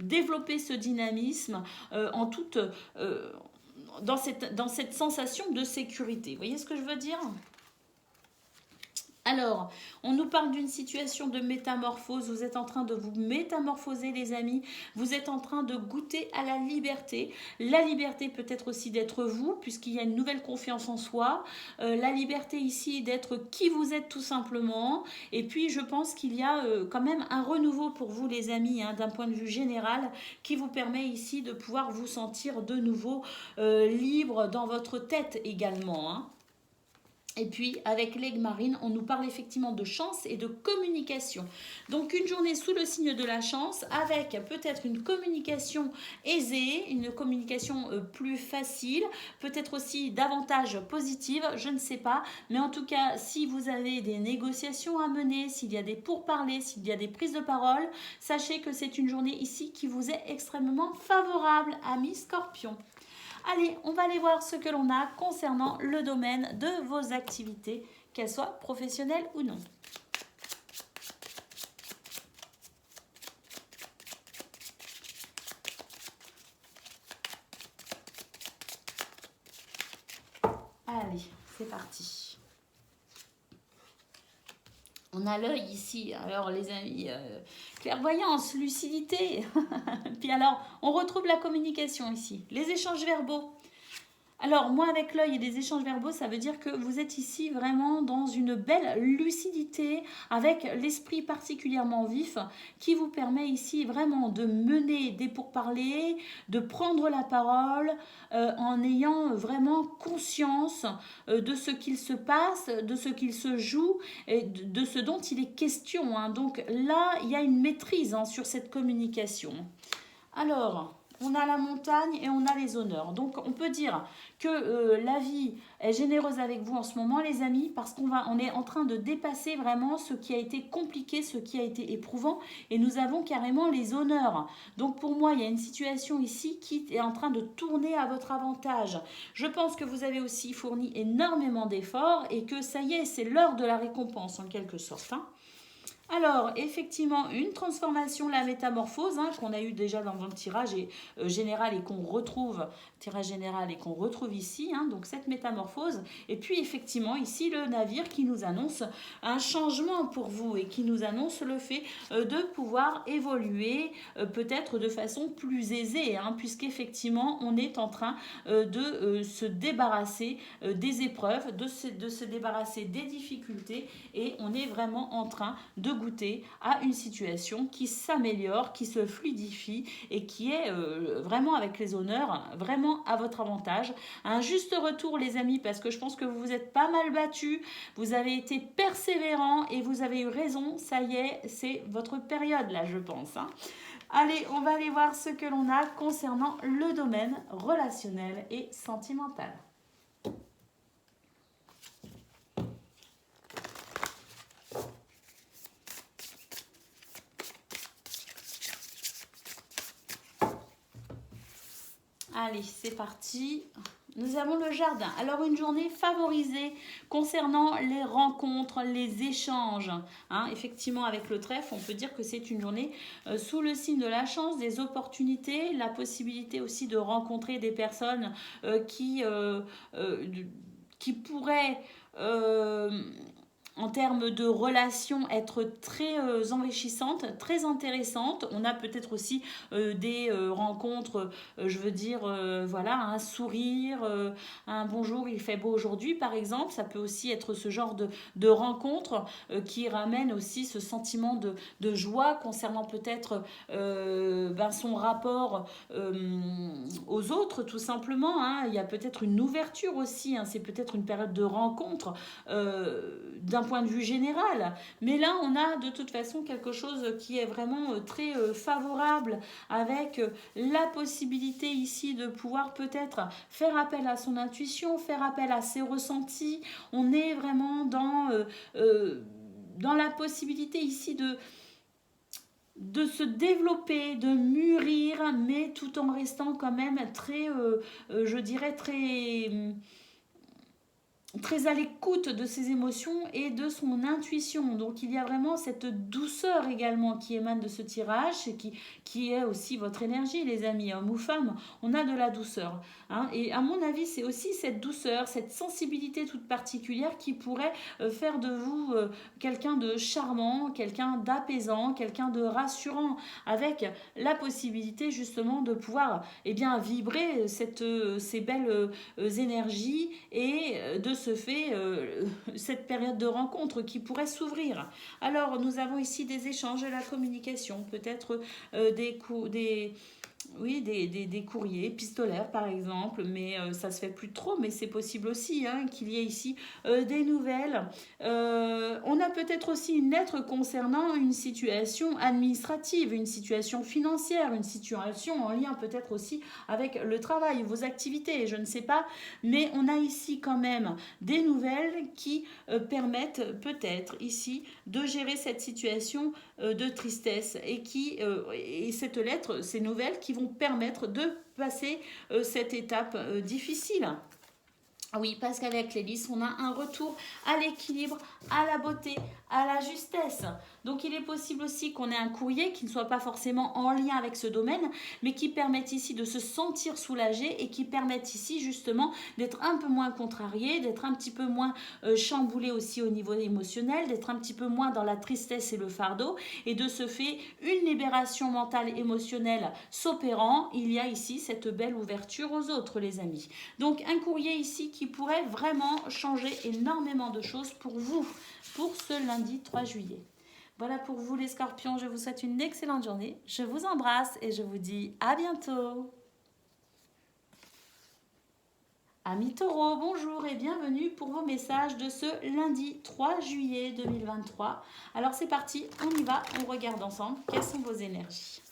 développer ce dynamisme en toute dans cette sensation de sécurité. Vous voyez ce que je veux dire? Alors, on nous parle d'une situation de métamorphose. Vous êtes en train de vous métamorphoser, les amis. Vous êtes en train de goûter à la liberté. La liberté peut-être aussi d'être vous, puisqu'il y a une nouvelle confiance en soi. La liberté ici d'être qui vous êtes tout simplement. Et puis, je pense qu'il y a quand même un renouveau pour vous, les amis, hein, d'un point de vue général, qui vous permet ici de pouvoir vous sentir de nouveau libre dans votre tête également, hein. Et puis, avec l'aigle marine, on nous parle effectivement de chance et de communication. Donc, une journée sous le signe de la chance, avec peut-être une communication aisée, une communication plus facile, peut-être aussi davantage positive, je ne sais pas. Mais en tout cas, si vous avez des négociations à mener, s'il y a des pourparlers, s'il y a des prises de parole, sachez que c'est une journée ici qui vous est extrêmement favorable, amis Scorpions. Allez, on va aller voir ce que l'on a concernant le domaine de vos activités, qu'elles soient professionnelles ou non. Allez, c'est parti. On a l'œil ici, alors les amis, clairvoyance, lucidité. Puis alors, on retrouve la communication ici, les échanges verbaux. Alors, moi, avec l'œil et des échanges verbaux, ça veut dire que vous êtes ici vraiment dans une belle lucidité, avec l'esprit particulièrement vif, qui vous permet ici vraiment de mener des pourparlers, de prendre la parole, en ayant vraiment conscience de ce qu'il se passe, de ce qu'il se joue, et de ce dont il est question, hein. Donc là, il y a une maîtrise hein, sur cette communication. Alors... on a la montagne et on a les honneurs. Donc on peut dire que la vie est généreuse avec vous en ce moment les amis parce on est en train de dépasser vraiment ce qui a été compliqué, ce qui a été éprouvant et nous avons carrément les honneurs. Donc pour moi il y a une situation ici qui est en train de tourner à votre avantage. Je pense que vous avez aussi fourni énormément d'efforts et que ça y est c'est l'heure de la récompense en quelque sorte, hein. Alors, effectivement, une transformation, la métamorphose, hein, qu'on a eu déjà dans votre tirage général et qu'on retrouve, tirage général et qu'on retrouve ici, hein, donc cette métamorphose. Et puis, effectivement, ici, le navire qui nous annonce un changement pour vous et qui nous annonce le fait de pouvoir évoluer peut-être de façon plus aisée, hein, puisqu'effectivement, on est en train de se débarrasser des épreuves, de se débarrasser des difficultés et on est vraiment en train de goûter à une situation qui s'améliore, qui se fluidifie et qui est vraiment avec les honneurs, vraiment à votre avantage. Un juste retour les amis parce que je pense que vous vous êtes pas mal battus, vous avez été persévérants et vous avez eu raison, ça y est, c'est votre période là je pense, hein. Allez, on va aller voir ce que l'on a concernant le domaine relationnel et sentimental. Allez, c'est parti. Nous avons le jardin. Alors, une journée favorisée concernant les rencontres, les échanges. Hein, effectivement, avec le trèfle, on peut dire que c'est une journée sous le signe de la chance, des opportunités, la possibilité aussi de rencontrer des personnes qui pourraient en termes de relations, être très enrichissante, très intéressante. On a peut-être aussi des rencontres, je veux dire, voilà, un sourire, un bonjour, il fait beau aujourd'hui, par exemple. Ça peut aussi être ce genre de rencontre qui ramène aussi ce sentiment de joie concernant peut-être son rapport aux autres, tout simplement. Hein. Il y a peut-être une ouverture aussi, hein. C'est peut-être une période de rencontre d'un point de vue général. Mais là, on a de toute façon quelque chose qui est vraiment très favorable avec la possibilité ici de pouvoir peut-être faire appel à son intuition, faire appel à ses ressentis. On est vraiment dans la possibilité ici de se développer, de mûrir, mais tout en restant quand même très, je dirais, très à l'écoute de ses émotions et de son intuition. Donc il y a vraiment cette douceur également qui émane de ce tirage et qui est aussi votre énergie, les amis, hommes ou femmes. On a de la douceur. Hein. Et à mon avis, c'est aussi cette douceur, cette sensibilité toute particulière qui pourrait faire de vous quelqu'un de charmant, quelqu'un d'apaisant, quelqu'un de rassurant, avec la possibilité justement de pouvoir vibrer ces belles énergies et de ce fait cette période de rencontre qui pourrait s'ouvrir. Alors nous avons ici des échanges, de la communication, peut-être des courriers épistolaires par exemple, mais ça se fait plus trop, mais c'est possible aussi hein, qu'il y ait ici des nouvelles. On a peut-être aussi une lettre concernant une situation administrative, une situation financière, une situation en lien peut-être aussi avec le travail, vos activités, je ne sais pas, mais on a ici quand même des nouvelles qui permettent peut-être ici de gérer cette situation de tristesse et cette lettre, ces nouvelles qui vont permettre de passer cette étape difficile. Oui, parce qu'avec l'hélice, on a un retour à l'équilibre, à la beauté, à la justesse. Donc il est possible aussi qu'on ait un courrier qui ne soit pas forcément en lien avec ce domaine, mais qui permette ici de se sentir soulagé et qui permette ici justement d'être un peu moins contrarié, d'être un petit peu moins chamboulé aussi au niveau émotionnel, d'être un petit peu moins dans la tristesse et le fardeau. Et de ce fait, une libération mentale émotionnelle s'opérant, il y a ici cette belle ouverture aux autres, les amis. Donc un courrier ici qui pourrait vraiment changer énormément de choses pour vous, pour ce lundi 3 juillet. Voilà pour vous les scorpions, je vous souhaite une excellente journée, je vous embrasse et je vous dis à bientôt. Amis taureaux, bonjour et bienvenue pour vos messages de ce lundi 3 juillet 2023. Alors c'est parti, on y va, on regarde ensemble quelles sont vos énergies.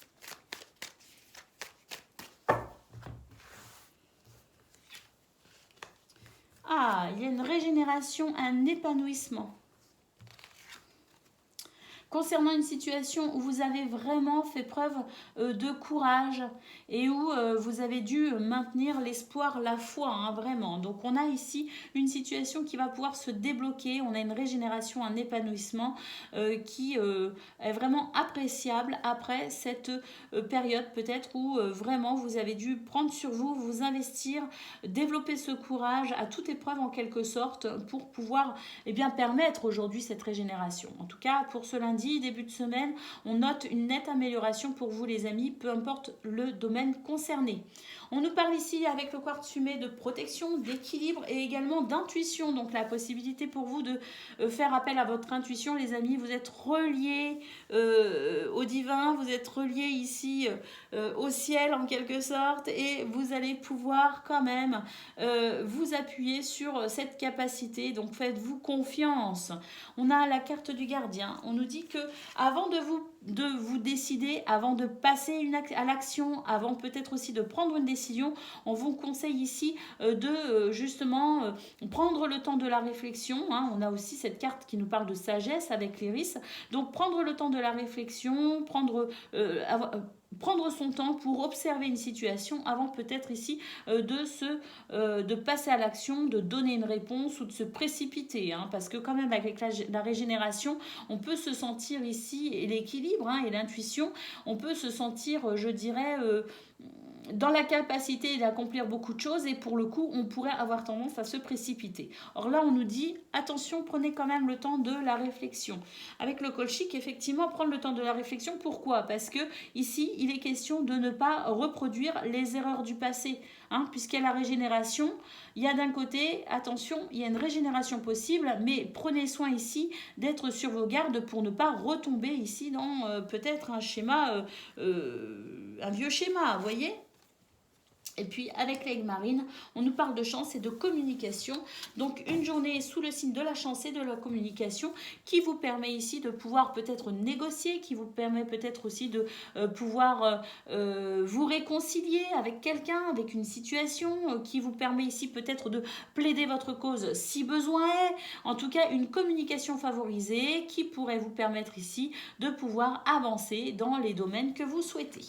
Ah, il y a une régénération, un épanouissement. Concernant une situation où vous avez vraiment fait preuve de courage et où vous avez dû maintenir l'espoir, la foi, hein, vraiment. Donc on a ici une situation qui va pouvoir se débloquer, on a une régénération, un épanouissement qui est vraiment appréciable après cette période peut-être où vraiment vous avez dû prendre sur vous, vous investir, développer ce courage à toute épreuve en quelque sorte pour pouvoir permettre aujourd'hui cette régénération. En tout cas pour ce lundi, début de semaine, on note une nette amélioration pour vous les amis, peu importe le domaine concerné. On nous parle ici avec le quartz fumé de protection, d'équilibre et également d'intuition. Donc la possibilité pour vous de faire appel à votre intuition, les amis. Vous êtes reliés au divin, vous êtes reliés ici au ciel en quelque sorte et vous allez pouvoir quand même vous appuyer sur cette capacité. Donc faites-vous confiance. On a la carte du gardien. On nous dit que avant de vous décider, avant de passer à l'action, avant peut-être aussi de prendre une décision, on vous conseille ici de justement prendre le temps de la réflexion. Hein. On a aussi cette carte qui nous parle de sagesse avec l'iris. Donc prendre le temps de la réflexion, prendre son temps pour observer une situation avant peut-être ici de passer à l'action, de donner une réponse ou de se précipiter. Hein, parce que quand même avec la régénération, on peut se sentir ici, et l'équilibre et l'intuition, on peut se sentir, je dirais, dans la capacité d'accomplir beaucoup de choses et pour le coup, on pourrait avoir tendance à se précipiter. Or là, on nous dit, attention, prenez quand même le temps de la réflexion. Avec le colchique, effectivement, prendre le temps de la réflexion, pourquoi? Parce que ici, il est question de ne pas reproduire les erreurs du passé, hein, puisqu'il y a la régénération. Il y a d'un côté, attention, il y a une régénération possible, mais prenez soin ici d'être sur vos gardes pour ne pas retomber ici dans peut-être un schéma, un vieux schéma, vous voyez? Et puis avec l'aigle marine, on nous parle de chance et de communication. Donc une journée sous le signe de la chance et de la communication qui vous permet ici de pouvoir peut-être négocier, qui vous permet peut-être aussi de pouvoir vous réconcilier avec quelqu'un, avec une situation, qui vous permet ici peut-être de plaider votre cause si besoin est. En tout cas, une communication favorisée qui pourrait vous permettre ici de pouvoir avancer dans les domaines que vous souhaitez.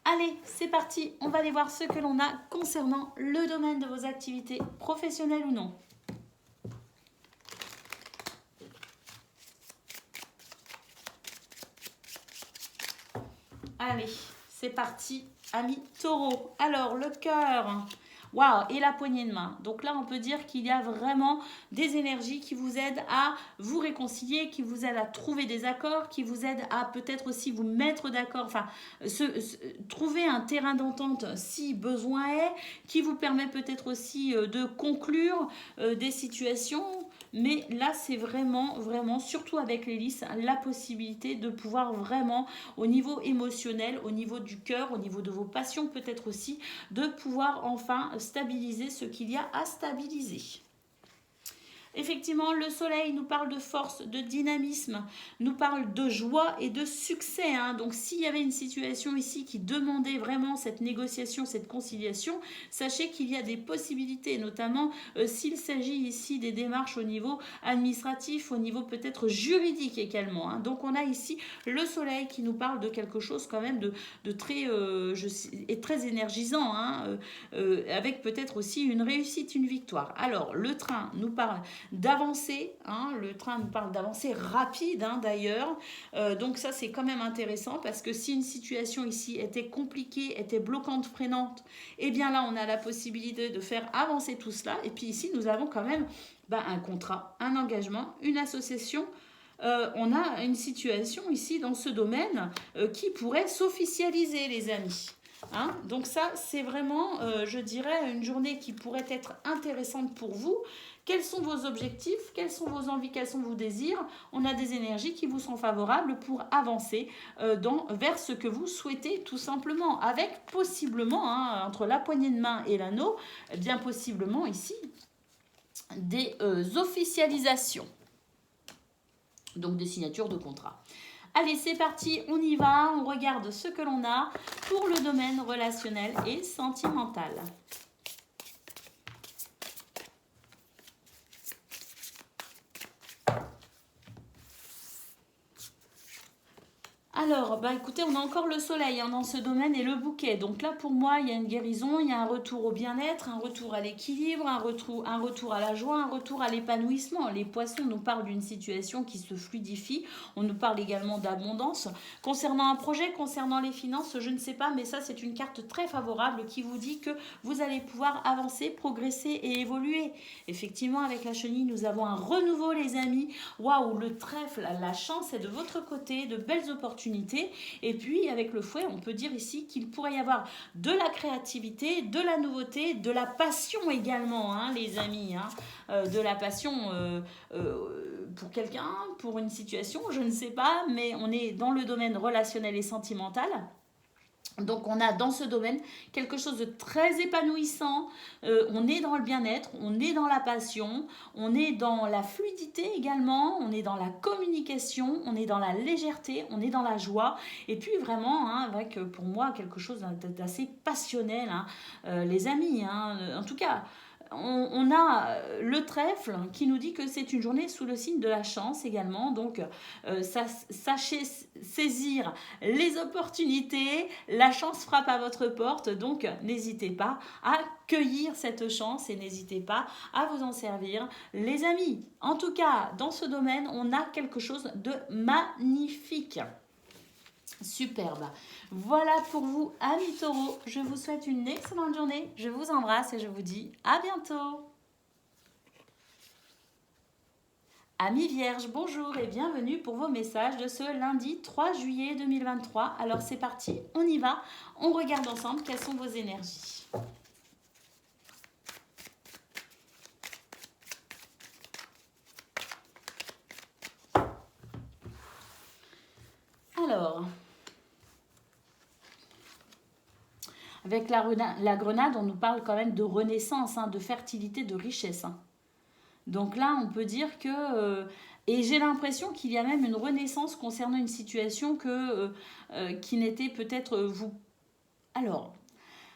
Allez, c'est parti, on va aller voir ce que l'on a concernant le domaine de vos activités professionnelles ou non. Allez, c'est parti, amis taureaux. Alors, le cœur, waouh, et la poignée de main. Donc là, on peut dire qu'il y a vraiment des énergies qui vous aident à vous réconcilier, qui vous aident à trouver des accords, qui vous aident à peut-être aussi vous mettre d'accord, enfin, trouver un terrain d'entente si besoin est, qui vous permet peut-être aussi de conclure des situations. Mais là, c'est vraiment, vraiment, surtout avec l'hélice, la possibilité de pouvoir vraiment, au niveau émotionnel, au niveau du cœur, au niveau de vos passions peut-être aussi, de pouvoir enfin stabiliser ce qu'il y a à stabiliser. Effectivement, le soleil nous parle de force, de dynamisme, nous parle de joie et de succès, hein. Donc s'il y avait une situation ici qui demandait vraiment cette négociation, cette conciliation, sachez qu'il y a des possibilités, notamment s'il s'agit ici des démarches au niveau administratif, au niveau peut-être juridique également, hein. Donc on a ici le soleil qui nous parle de quelque chose quand même de très, et très énergisant, hein, avec peut-être aussi une réussite, une victoire. Alors le train nous parle d'avancer, hein, le train nous parle d'avancer rapide, hein, d'ailleurs, donc ça c'est quand même intéressant parce que si une situation ici était compliquée, était bloquante, freinante, eh bien là on a la possibilité de faire avancer tout cela. Et puis ici nous avons quand même un contrat, un engagement, une association. On a une situation ici dans ce domaine qui pourrait s'officialiser, les amis. Hein, donc ça, c'est vraiment, je dirais, une journée qui pourrait être intéressante pour vous. Quels sont vos objectifs? Quelles sont vos envies? Quels sont vos désirs? On a des énergies qui vous sont favorables pour avancer vers ce que vous souhaitez tout simplement. Avec possiblement, hein, entre la poignée de main et l'anneau, bien possiblement ici, des officialisations. Donc des signatures de contrat. Allez, c'est parti, on y va, on regarde ce que l'on a pour le domaine relationnel et sentimental. Alors, écoutez, on a encore le soleil, hein, dans ce domaine et le bouquet. Donc là, pour moi, il y a une guérison, il y a un retour au bien-être, un retour à l'équilibre, un retour à la joie, un retour à l'épanouissement. Les poissons nous parlent d'une situation qui se fluidifie. On nous parle également d'abondance. Concernant un projet, concernant les finances, je ne sais pas, mais ça, c'est une carte très favorable qui vous dit que vous allez pouvoir avancer, progresser et évoluer. Effectivement, avec la chenille, nous avons un renouveau, les amis. Waouh, le trèfle, la chance est de votre côté, de belles opportunités. Et puis avec le fouet, on peut dire ici qu'il pourrait y avoir de la créativité, de la nouveauté, de la passion également, hein, les amis, hein, de la passion pour quelqu'un, pour une situation, je ne sais pas, mais on est dans le domaine relationnel et sentimental. Donc on a dans ce domaine quelque chose de très épanouissant, on est dans le bien-être, on est dans la passion, on est dans la fluidité également, on est dans la communication, on est dans la légèreté, on est dans la joie, et puis vraiment, hein, avec pour moi quelque chose d'assez passionnel, hein, les amis, hein, en tout cas. On a le trèfle qui nous dit que c'est une journée sous le signe de la chance également. Donc, sachez saisir les opportunités. La chance frappe à votre porte. Donc, n'hésitez pas à cueillir cette chance et n'hésitez pas à vous en servir, les amis. En tout cas, dans ce domaine, on a quelque chose de magnifique. Superbe. Voilà pour vous, amis taureaux. Je vous souhaite une excellente journée. Je vous embrasse et je vous dis à bientôt. Amis vierges, bonjour et bienvenue pour vos messages de ce lundi 3 juillet 2023. Alors c'est parti, on y va. On regarde ensemble quelles sont vos énergies. Alors, avec la grenade, on nous parle quand même de renaissance, hein, de fertilité, de richesse. Hein. Donc là, on peut dire que... et j'ai l'impression qu'il y a même une renaissance concernant une situation qui n'était peut-être vous... Alors,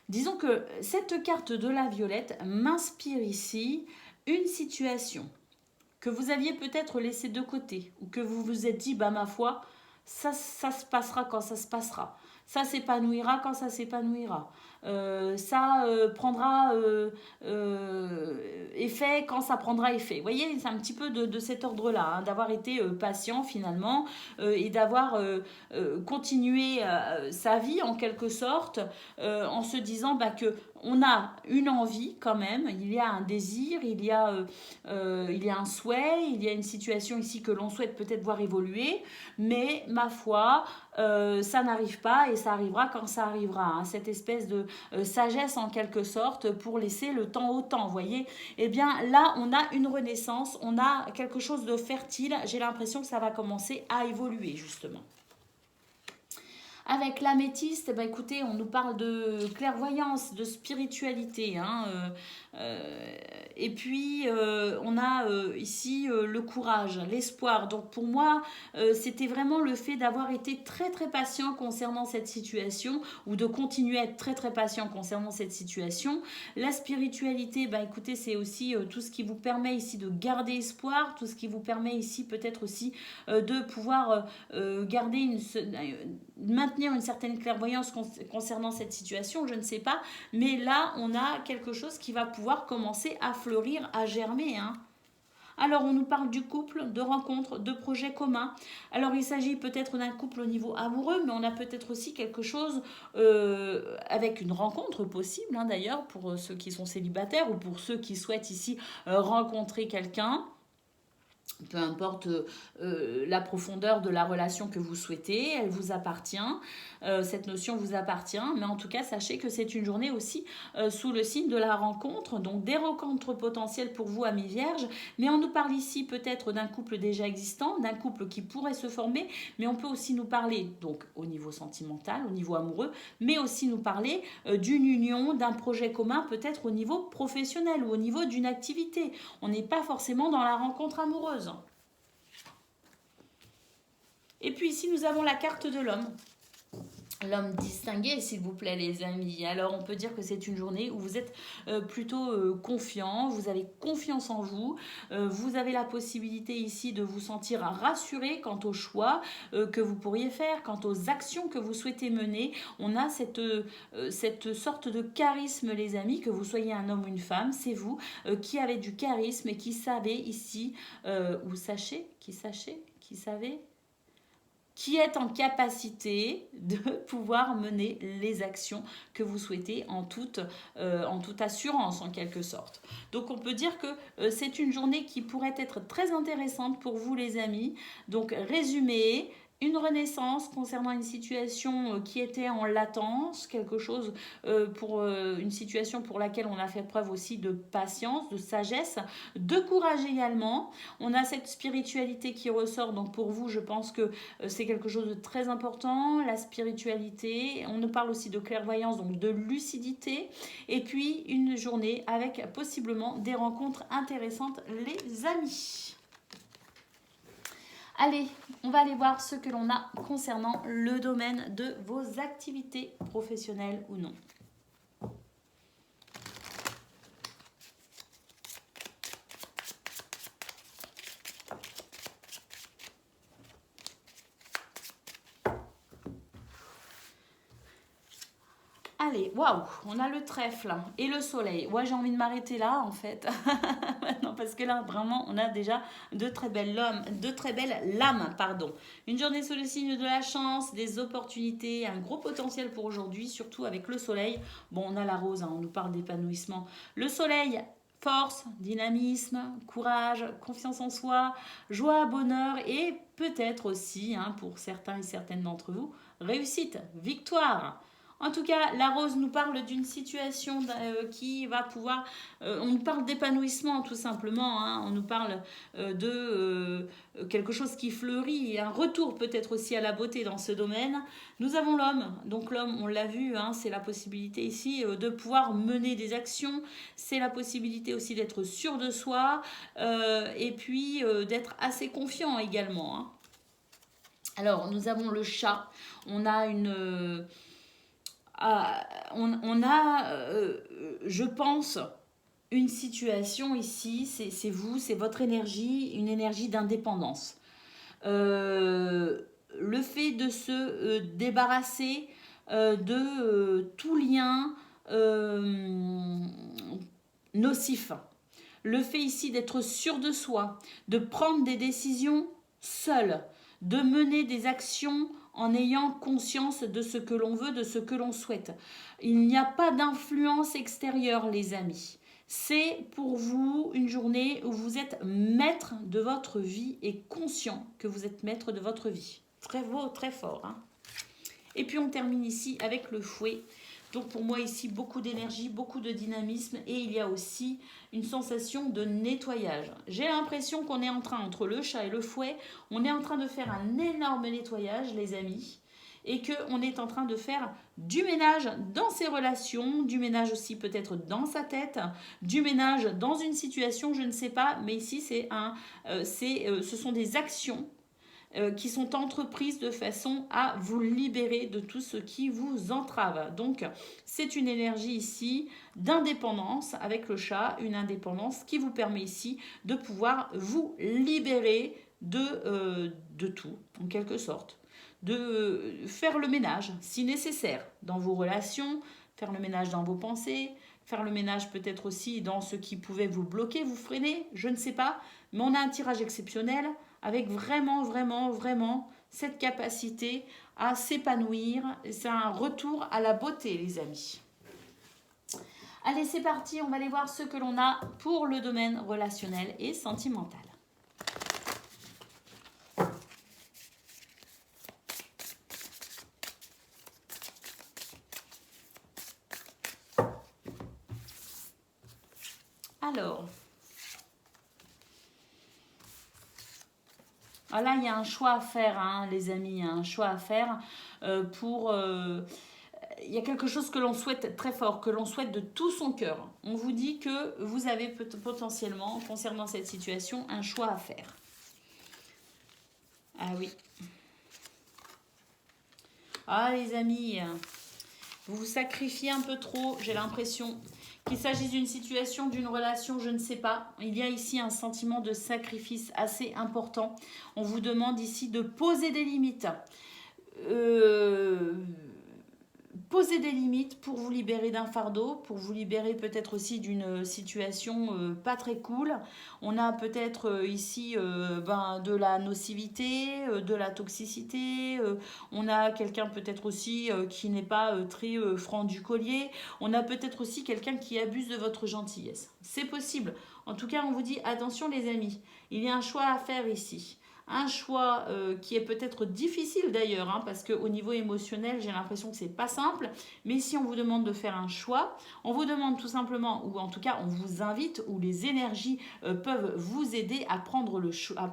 disons que cette carte de la violette m'inspire ici une situation que vous aviez peut-être laissée de côté ou que vous vous êtes dit, bah ma foi, ça se passera quand ça se passera. Ça s'épanouira quand ça s'épanouira. Ça prendra effet quand ça prendra effet. Vous voyez, c'est un petit peu de cet ordre-là, hein, d'avoir été patient finalement et d'avoir continué sa vie en quelque sorte en se disant bah, que on a une envie quand même, il y a un désir, il y a un souhait, il y a une situation ici que l'on souhaite peut-être voir évoluer, mais ma foi, ça n'arrive pas et ça arrivera quand ça arrivera. Hein. Cette espèce de sagesse en quelque sorte pour laisser le temps au temps, vous voyez. Eh bien là, on a une renaissance, on a quelque chose de fertile. J'ai l'impression que ça va commencer à évoluer justement. Avec l'améthyste, bah écoutez, on nous parle de clairvoyance, de spiritualité. Hein, et puis, on a ici le courage, l'espoir. Donc, pour moi, c'était vraiment le fait d'avoir été très, très patient concernant cette situation ou de continuer à être très, très patient concernant cette situation. La spiritualité, bah écoutez, c'est aussi tout ce qui vous permet ici de garder espoir, tout ce qui vous permet ici peut-être aussi de pouvoir garder maintenir une certaine clairvoyance concernant cette situation, je ne sais pas, mais là on a quelque chose qui va pouvoir commencer à fleurir, à germer. Hein. Alors on nous parle du couple, de rencontres, de projets communs. Alors il s'agit peut-être d'un couple au niveau amoureux, mais on a peut-être aussi quelque chose avec une rencontre possible, hein, d'ailleurs, pour ceux qui sont célibataires ou pour ceux qui souhaitent ici rencontrer quelqu'un. Peu importe la profondeur de la relation que vous souhaitez, elle vous appartient, cette notion vous appartient, mais en tout cas sachez que c'est une journée aussi sous le signe de la rencontre, donc des rencontres potentielles pour vous amis vierges, mais on nous parle ici peut-être d'un couple déjà existant, d'un couple qui pourrait se former, mais on peut aussi nous parler donc au niveau sentimental, au niveau amoureux, mais aussi nous parler d'une union, d'un projet commun, peut-être au niveau professionnel ou au niveau d'une activité. On n'est pas forcément dans la rencontre amoureuse. Et puis ici, nous avons la carte de l'homme. L'homme distingué, s'il vous plaît, les amis. Alors, on peut dire que c'est une journée où vous êtes plutôt confiant, vous avez confiance en vous, vous avez la possibilité ici de vous sentir rassuré quant aux choix que vous pourriez faire, quant aux actions que vous souhaitez mener. On a cette sorte de charisme, les amis, que vous soyez un homme ou une femme, c'est vous qui avez du charisme et qui savez ici, ou savez, qui est en capacité de pouvoir mener les actions que vous souhaitez en toute assurance en quelque sorte. Donc on peut dire que c'est une journée qui pourrait être très intéressante pour vous les amis. Donc résumé, une renaissance concernant une situation qui était en latence, quelque chose une situation pour laquelle on a fait preuve aussi de patience, de sagesse, de courage également. On a cette spiritualité qui ressort, donc pour vous, je pense que c'est quelque chose de très important, la spiritualité. On nous parle aussi de clairvoyance, donc de lucidité. Et puis une journée avec possiblement des rencontres intéressantes, les amis. Allez, on va aller voir ce que l'on a concernant le domaine de vos activités professionnelles ou non. Allez, waouh, on a le trèfle et le soleil. Ouais, j'ai envie de m'arrêter là, en fait. Non, parce que là, vraiment, on a déjà de très belles lames, pardon. Une journée sous le signe de la chance, des opportunités, un gros potentiel pour aujourd'hui, surtout avec le soleil. Bon, on a la rose, hein, on nous parle d'épanouissement. Le soleil, force, dynamisme, courage, confiance en soi, joie, bonheur et peut-être aussi, hein, pour certains et certaines d'entre vous, réussite, victoire. En tout cas, la rose nous parle d'une situation qui va pouvoir... on nous parle d'épanouissement tout simplement. Hein, on nous parle de quelque chose qui fleurit, un retour peut-être aussi à la beauté dans ce domaine. Nous avons l'homme. Donc l'homme, on l'a vu, hein, c'est la possibilité ici de pouvoir mener des actions. C'est la possibilité aussi d'être sûr de soi et puis d'être assez confiant également. Hein. Alors, nous avons le chat. On a une... on a, je pense, une situation ici, c'est vous, c'est votre énergie, une énergie d'indépendance. Le fait de se débarrasser de tout lien nocif. Le fait ici d'être sûr de soi, de prendre des décisions seul, de mener des actions en ayant conscience de ce que l'on veut, de ce que l'on souhaite. Il n'y a pas d'influence extérieure, les amis. C'est pour vous une journée où vous êtes maître de votre vie et conscient que vous êtes maître de votre vie. Très beau, très fort. Hein. Et puis on termine ici avec le fouet. Donc pour moi ici, beaucoup d'énergie, beaucoup de dynamisme et il y a aussi une sensation de nettoyage. J'ai l'impression qu'on est en train, entre le chat et le fouet, on est en train de faire un énorme nettoyage, les amis, et qu'on est en train de faire du ménage dans ses relations, du ménage aussi peut-être dans sa tête, du ménage dans une situation, je ne sais pas, mais ici ce sont des actions qui sont entreprises de façon à vous libérer de tout ce qui vous entrave. Donc, c'est une énergie ici d'indépendance avec le chat, une indépendance qui vous permet ici de pouvoir vous libérer de tout, en quelque sorte. De faire le ménage, si nécessaire, dans vos relations, faire le ménage dans vos pensées, faire le ménage peut-être aussi dans ce qui pouvait vous bloquer, vous freiner, je ne sais pas. Mais on a un tirage exceptionnel avec vraiment cette capacité à s'épanouir. C'est un retour à la beauté, les amis. Allez, c'est parti, on va aller voir ce que l'on a pour le domaine relationnel et sentimental. Alors, là, il y a un choix à faire, hein, les amis, il y a un choix à faire il y a quelque chose que l'on souhaite très fort, que l'on souhaite de tout son cœur. On vous dit que vous avez potentiellement, concernant cette situation, un choix à faire. Ah oui. Ah les amis, vous vous sacrifiez un peu trop, j'ai l'impression. Qu'il s'agisse d'une situation, d'une relation, je ne sais pas. Il y a ici un sentiment de sacrifice assez important. On vous demande ici de poser des limites. Poser des limites pour vous libérer d'un fardeau, pour vous libérer peut-être aussi d'une situation pas très cool. On a peut-être ici de la nocivité, de la toxicité. On a quelqu'un peut-être aussi qui n'est pas très franc du collier. On a peut-être aussi quelqu'un qui abuse de votre gentillesse. C'est possible. En tout cas, on vous dit attention les amis, il y a un choix à faire ici. Un choix qui est peut-être difficile d'ailleurs, hein, parce qu'au niveau émotionnel, j'ai l'impression que c'est pas simple. Mais si on vous demande de faire un choix, on vous demande tout simplement, ou en tout cas on vous invite, ou les énergies peuvent vous aider à prendre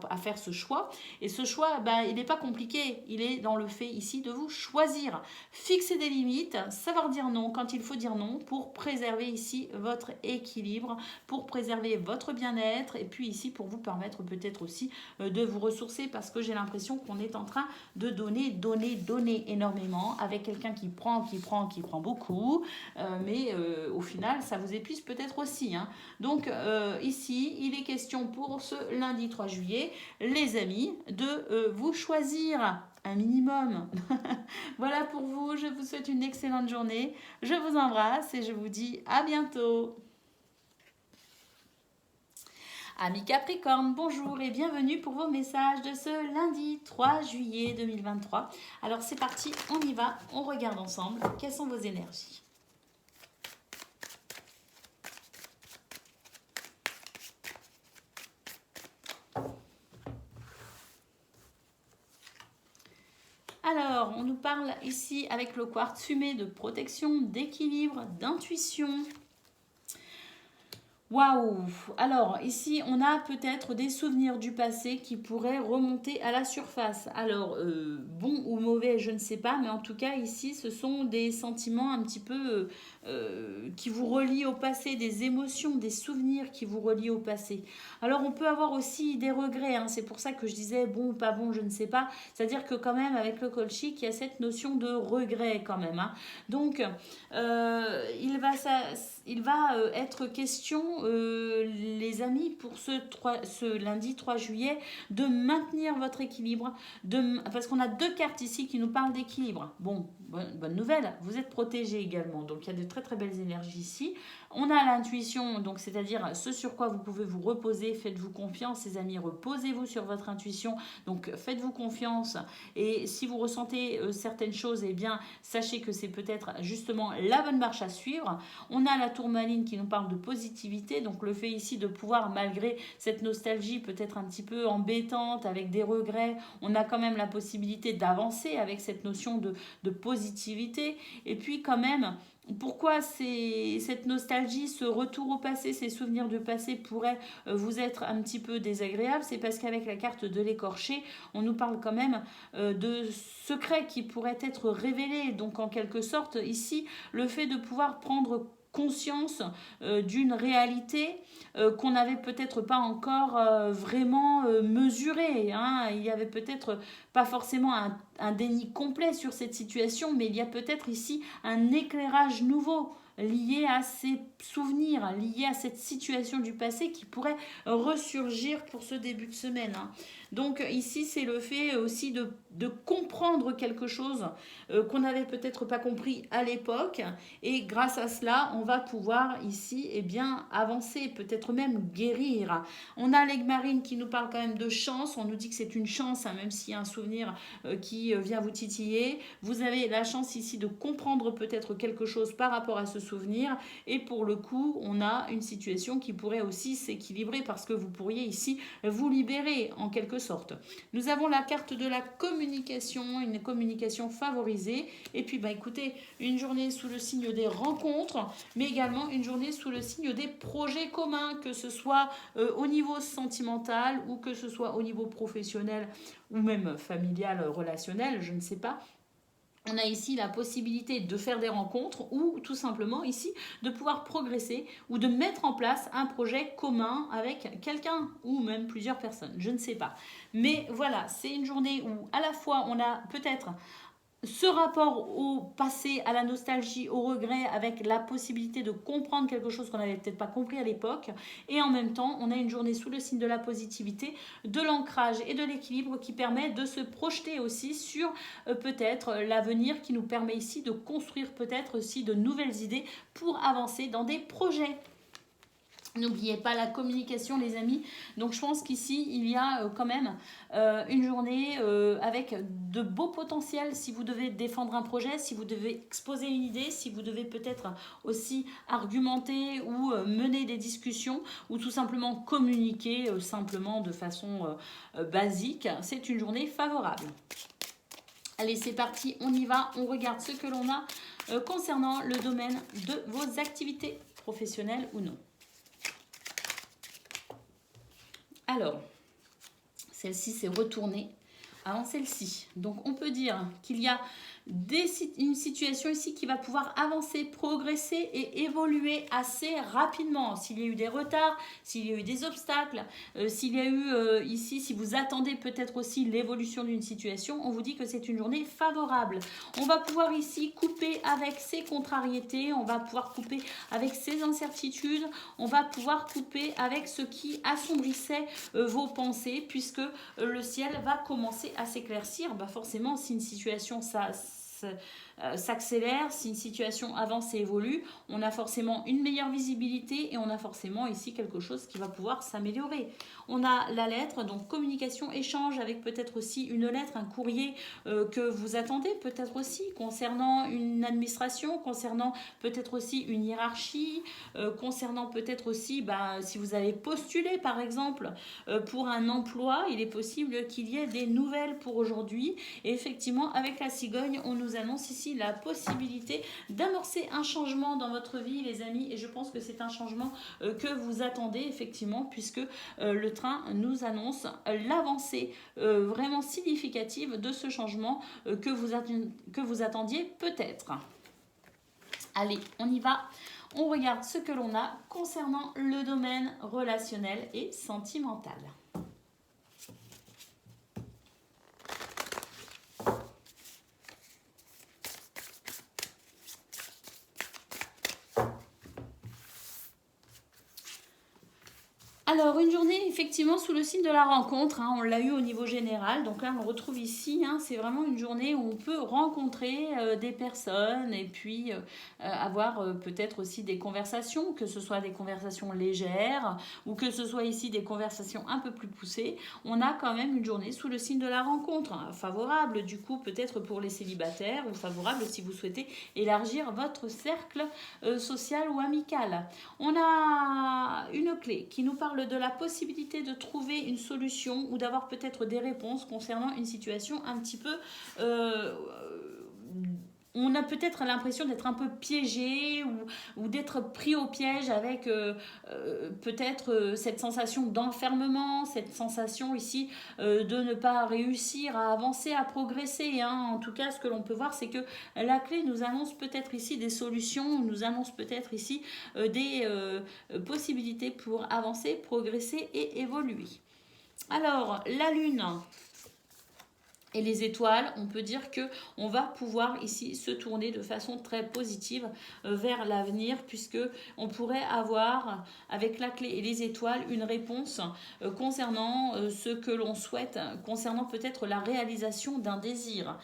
à faire ce choix. Et ce choix, il n'est pas compliqué. Il est dans le fait ici de vous choisir. Fixer des limites, savoir dire non quand il faut dire non, pour préserver ici votre équilibre, pour préserver votre bien-être, et puis ici pour vous permettre peut-être aussi de vous ressourcer, parce que j'ai l'impression qu'on est en train de donner énormément avec quelqu'un qui prend beaucoup, mais au final ça vous épuise peut-être aussi. Hein. Donc ici il est question pour ce lundi 3 juillet, les amis, de vous choisir un minimum. Voilà pour vous, je vous souhaite une excellente journée, je vous embrasse et je vous dis à bientôt. Amis Capricorne, bonjour et bienvenue pour vos messages de ce lundi 3 juillet 2023. Alors c'est parti, on y va, on regarde ensemble quelles sont vos énergies. Alors, on nous parle ici avec le quartz fumé de protection, d'équilibre, d'intuition. Waouh! Alors, ici, on a peut-être des souvenirs du passé qui pourraient remonter à la surface. Alors, bon ou mauvais, je ne sais pas, mais en tout cas, ici, ce sont des sentiments un petit peu qui vous relient au passé, des émotions, des souvenirs qui vous relient au passé. Alors, on peut avoir aussi des regrets, hein, c'est pour ça que je disais bon ou pas bon, je ne sais pas. C'est-à-dire que quand même, avec le colchique, il y a cette notion de regret quand même, hein. Donc, il va être question, les amis, pour ce lundi 3 juillet, de maintenir votre équilibre, parce qu'on a deux cartes ici qui nous parlent d'équilibre. Bon, bonne nouvelle, vous êtes protégés également, donc il y a de très très belles énergies ici. On a l'intuition, donc c'est-à-dire ce sur quoi vous pouvez vous reposer, faites-vous confiance, les amis, reposez-vous sur votre intuition, donc faites-vous confiance, et si vous ressentez certaines choses, eh bien, sachez que c'est peut-être justement la bonne marche à suivre. On a la tourmaline qui nous parle de positivité, donc le fait ici de pouvoir, malgré cette nostalgie peut-être un petit peu embêtante, avec des regrets, on a quand même la possibilité d'avancer avec cette notion de positivité. Et puis quand même, pourquoi cette nostalgie, ce retour au passé, ces souvenirs du passé pourraient vous être un petit peu désagréables? C'est parce qu'avec la carte de l'écorché, on nous parle quand même de secrets qui pourraient être révélés. Donc en quelque sorte, ici, le fait de pouvoir prendre conscience d'une réalité qu'on n'avait peut-être pas encore vraiment mesurée, hein. Il y avait peut-être pas forcément un déni complet sur cette situation, mais il y a peut-être ici un éclairage nouveau lié à ces souvenirs, lié à cette situation du passé qui pourrait ressurgir pour ce début de semaine, hein. Donc ici, c'est le fait aussi de comprendre quelque chose qu'on n'avait peut-être pas compris à l'époque. Et grâce à cela, on va pouvoir ici avancer, peut-être même guérir. On a l'aigle marine qui nous parle quand même de chance. On nous dit que c'est une chance, hein, même s'il y a un souvenir qui vient vous titiller. Vous avez la chance ici de comprendre peut-être quelque chose par rapport à ce souvenir. Et pour le coup, on a une situation qui pourrait aussi s'équilibrer parce que vous pourriez ici vous libérer en quelque sorte. Nous avons la carte de la communication, une communication favorisée. Et puis, écoutez, une journée sous le signe des rencontres, mais également une journée sous le signe des projets communs, que ce soit au niveau sentimental ou que ce soit au niveau professionnel ou même familial, relationnel, je ne sais pas. On a ici la possibilité de faire des rencontres ou tout simplement ici de pouvoir progresser ou de mettre en place un projet commun avec quelqu'un ou même plusieurs personnes, je ne sais pas. Mais voilà, c'est une journée où à la fois on a peut-être ce rapport au passé, à la nostalgie, au regret, avec la possibilité de comprendre quelque chose qu'on n'avait peut-être pas compris à l'époque. Et en même temps, on a une journée sous le signe de la positivité, de l'ancrage et de l'équilibre qui permet de se projeter aussi sur peut-être l'avenir, qui nous permet ici de construire peut-être aussi de nouvelles idées pour avancer dans des projets. N'oubliez pas la communication, les amis. Donc je pense qu'ici, il y a quand même une journée avec de beaux potentiels si vous devez défendre un projet, si vous devez exposer une idée, si vous devez peut-être aussi argumenter ou mener des discussions ou tout simplement communiquer simplement de façon basique. C'est une journée favorable. Allez, c'est parti, on y va. On regarde ce que l'on a concernant le domaine de vos activités professionnelles ou non. Alors, celle-ci s'est retournée avant celle-ci. Donc, on peut dire qu'il y a une situation ici qui va pouvoir avancer, progresser et évoluer assez rapidement. S'il y a eu des retards, s'il y a eu des obstacles, s'il y a eu ici, si vous attendez peut-être aussi l'évolution d'une situation, on vous dit que c'est une journée favorable. On va pouvoir ici couper avec ses contrariétés, on va pouvoir couper avec ses incertitudes, on va pouvoir couper avec ce qui assombrissait vos pensées, puisque le ciel va commencer à s'éclaircir. Forcément, si une situation s'accélère, si une situation avance et évolue, on a forcément une meilleure visibilité et on a forcément ici quelque chose qui va pouvoir s'améliorer. On a la lettre, donc communication, échange avec peut-être aussi une lettre, un courrier que vous attendez peut-être aussi concernant une administration, concernant peut-être aussi une hiérarchie, concernant peut-être aussi si vous avez postulé par exemple pour un emploi, il est possible qu'il y ait des nouvelles pour aujourd'hui. Et effectivement, avec la cigogne, on nous annonce ici la possibilité d'amorcer un changement dans votre vie, les amis. Et je pense que c'est un changement que vous attendez, effectivement, puisque le train nous annonce l'avancée vraiment significative de ce changement que vous attendiez peut-être. Allez, on y va. On regarde ce que l'on a concernant le domaine relationnel et sentimental. Alors, une journée effectivement sous le signe de la rencontre, hein, on l'a eu au niveau général, donc là on le retrouve ici, hein, c'est vraiment une journée où on peut rencontrer des personnes et puis avoir peut-être aussi des conversations, que ce soit des conversations légères ou que ce soit ici des conversations un peu plus poussées. On a quand même une journée sous le signe de la rencontre, hein, favorable du coup peut-être pour les célibataires ou favorable si vous souhaitez élargir votre cercle social ou amical. On a une clé qui nous parle de la possibilité de trouver une solution ou d'avoir peut-être des réponses concernant une situation un petit peu... on a peut-être l'impression d'être un peu piégé ou d'être pris au piège avec peut-être cette sensation d'enfermement, cette sensation ici de ne pas réussir à avancer, à progresser. Hein. En tout cas, ce que l'on peut voir, c'est que la clé nous annonce peut-être ici des solutions, nous annonce peut-être ici des possibilités pour avancer, progresser et évoluer. Alors, la Lune... Et les étoiles, on peut dire que on va pouvoir ici se tourner de façon très positive vers l'avenir, puisque on pourrait avoir avec la clé et les étoiles une réponse concernant ce que l'on souhaite, concernant peut-être la réalisation d'un désir.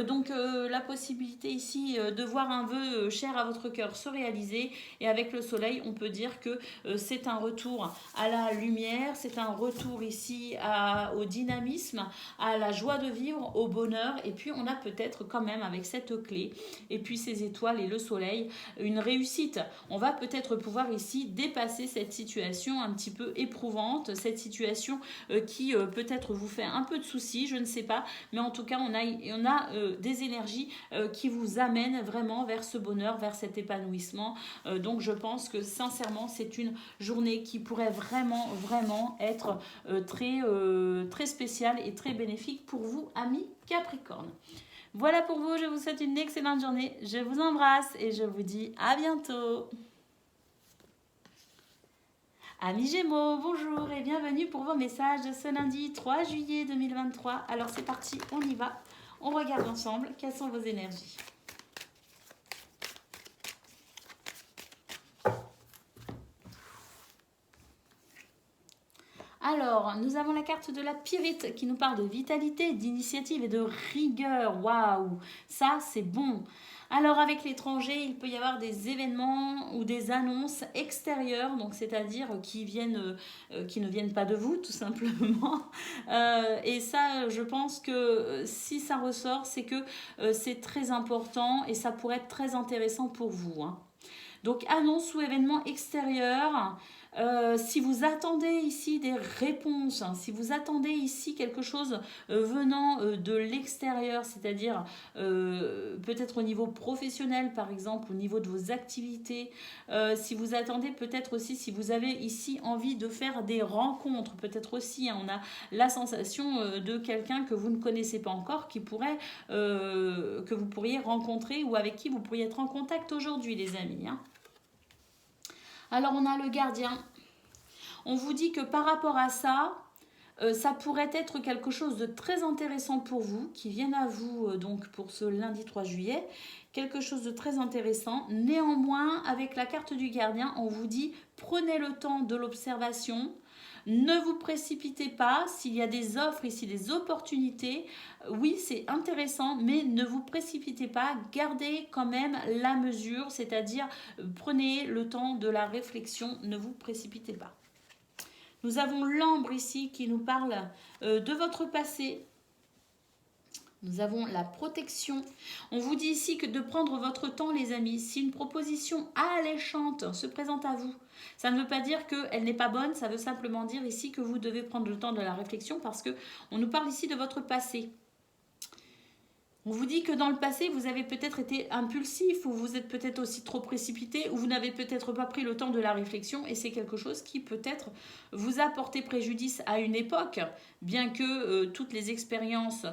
Donc la possibilité ici de voir un vœu cher à votre cœur se réaliser, et avec le soleil, on peut dire que c'est un retour à la lumière, c'est un retour ici au dynamisme, à la joie de vivre, au bonheur, et puis on a peut-être quand même avec cette clé et puis ces étoiles et le soleil une réussite. On va peut-être pouvoir ici dépasser cette situation un petit peu éprouvante, cette situation qui peut-être vous fait un peu de soucis, je ne sais pas, mais en tout cas on a des énergies qui vous amènent vraiment vers ce bonheur, vers cet épanouissement. Donc je pense que sincèrement c'est une journée qui pourrait vraiment être très spéciale et très bénéfique pour vous, amis Capricorne. Voilà pour vous, je vous souhaite une excellente journée, je vous embrasse et je vous dis à bientôt. Amis Gémeaux, bonjour et bienvenue pour vos messages de ce lundi 3 juillet 2023. Alors c'est parti, on y va, on regarde ensemble quelles sont vos énergies. Alors, nous avons la carte de la Pyrite qui nous parle de vitalité, d'initiative et de rigueur. Waouh, ça c'est bon. Alors avec l'étranger, il peut y avoir des événements ou des annonces extérieures, donc c'est-à-dire qui ne viennent pas de vous tout simplement. Et ça, je pense que si ça ressort, c'est que c'est très important et ça pourrait être très intéressant pour vous. Hein. Donc annonce ou événement extérieur. Si vous attendez ici des réponses, hein, si vous attendez ici quelque chose venant de l'extérieur, c'est-à-dire peut-être au niveau professionnel par exemple, au niveau de vos activités, si vous attendez peut-être aussi, si vous avez ici envie de faire des rencontres, peut-être aussi, hein, on a la sensation de quelqu'un que vous ne connaissez pas encore, qui pourrait, que vous pourriez rencontrer ou avec qui vous pourriez être en contact aujourd'hui les amis. Hein. Alors on a le gardien. On vous dit que par rapport à ça, ça pourrait être quelque chose de très intéressant pour vous, qui vienne à vous donc pour ce lundi 3 juillet. Quelque chose de très intéressant. Néanmoins, avec la carte du gardien, on vous dit prenez le temps de l'observation. Ne vous précipitez pas. S'il y a des offres ici, des opportunités, oui, c'est intéressant, mais ne vous précipitez pas. Gardez quand même la mesure, c'est-à-dire prenez le temps de la réflexion. Ne vous précipitez pas. Nous avons l'ambre ici qui nous parle de votre passé. Nous avons la protection. On vous dit ici que de prendre votre temps, les amis. Si une proposition alléchante se présente à vous, ça ne veut pas dire qu'elle n'est pas bonne, ça veut simplement dire ici que vous devez prendre le temps de la réflexion parce que on nous parle ici de votre passé. On vous dit que dans le passé, vous avez peut-être été impulsif ou vous êtes peut-être aussi trop précipité ou vous n'avez peut-être pas pris le temps de la réflexion et c'est quelque chose qui peut-être vous a porté préjudice à une époque, bien que toutes les expériences,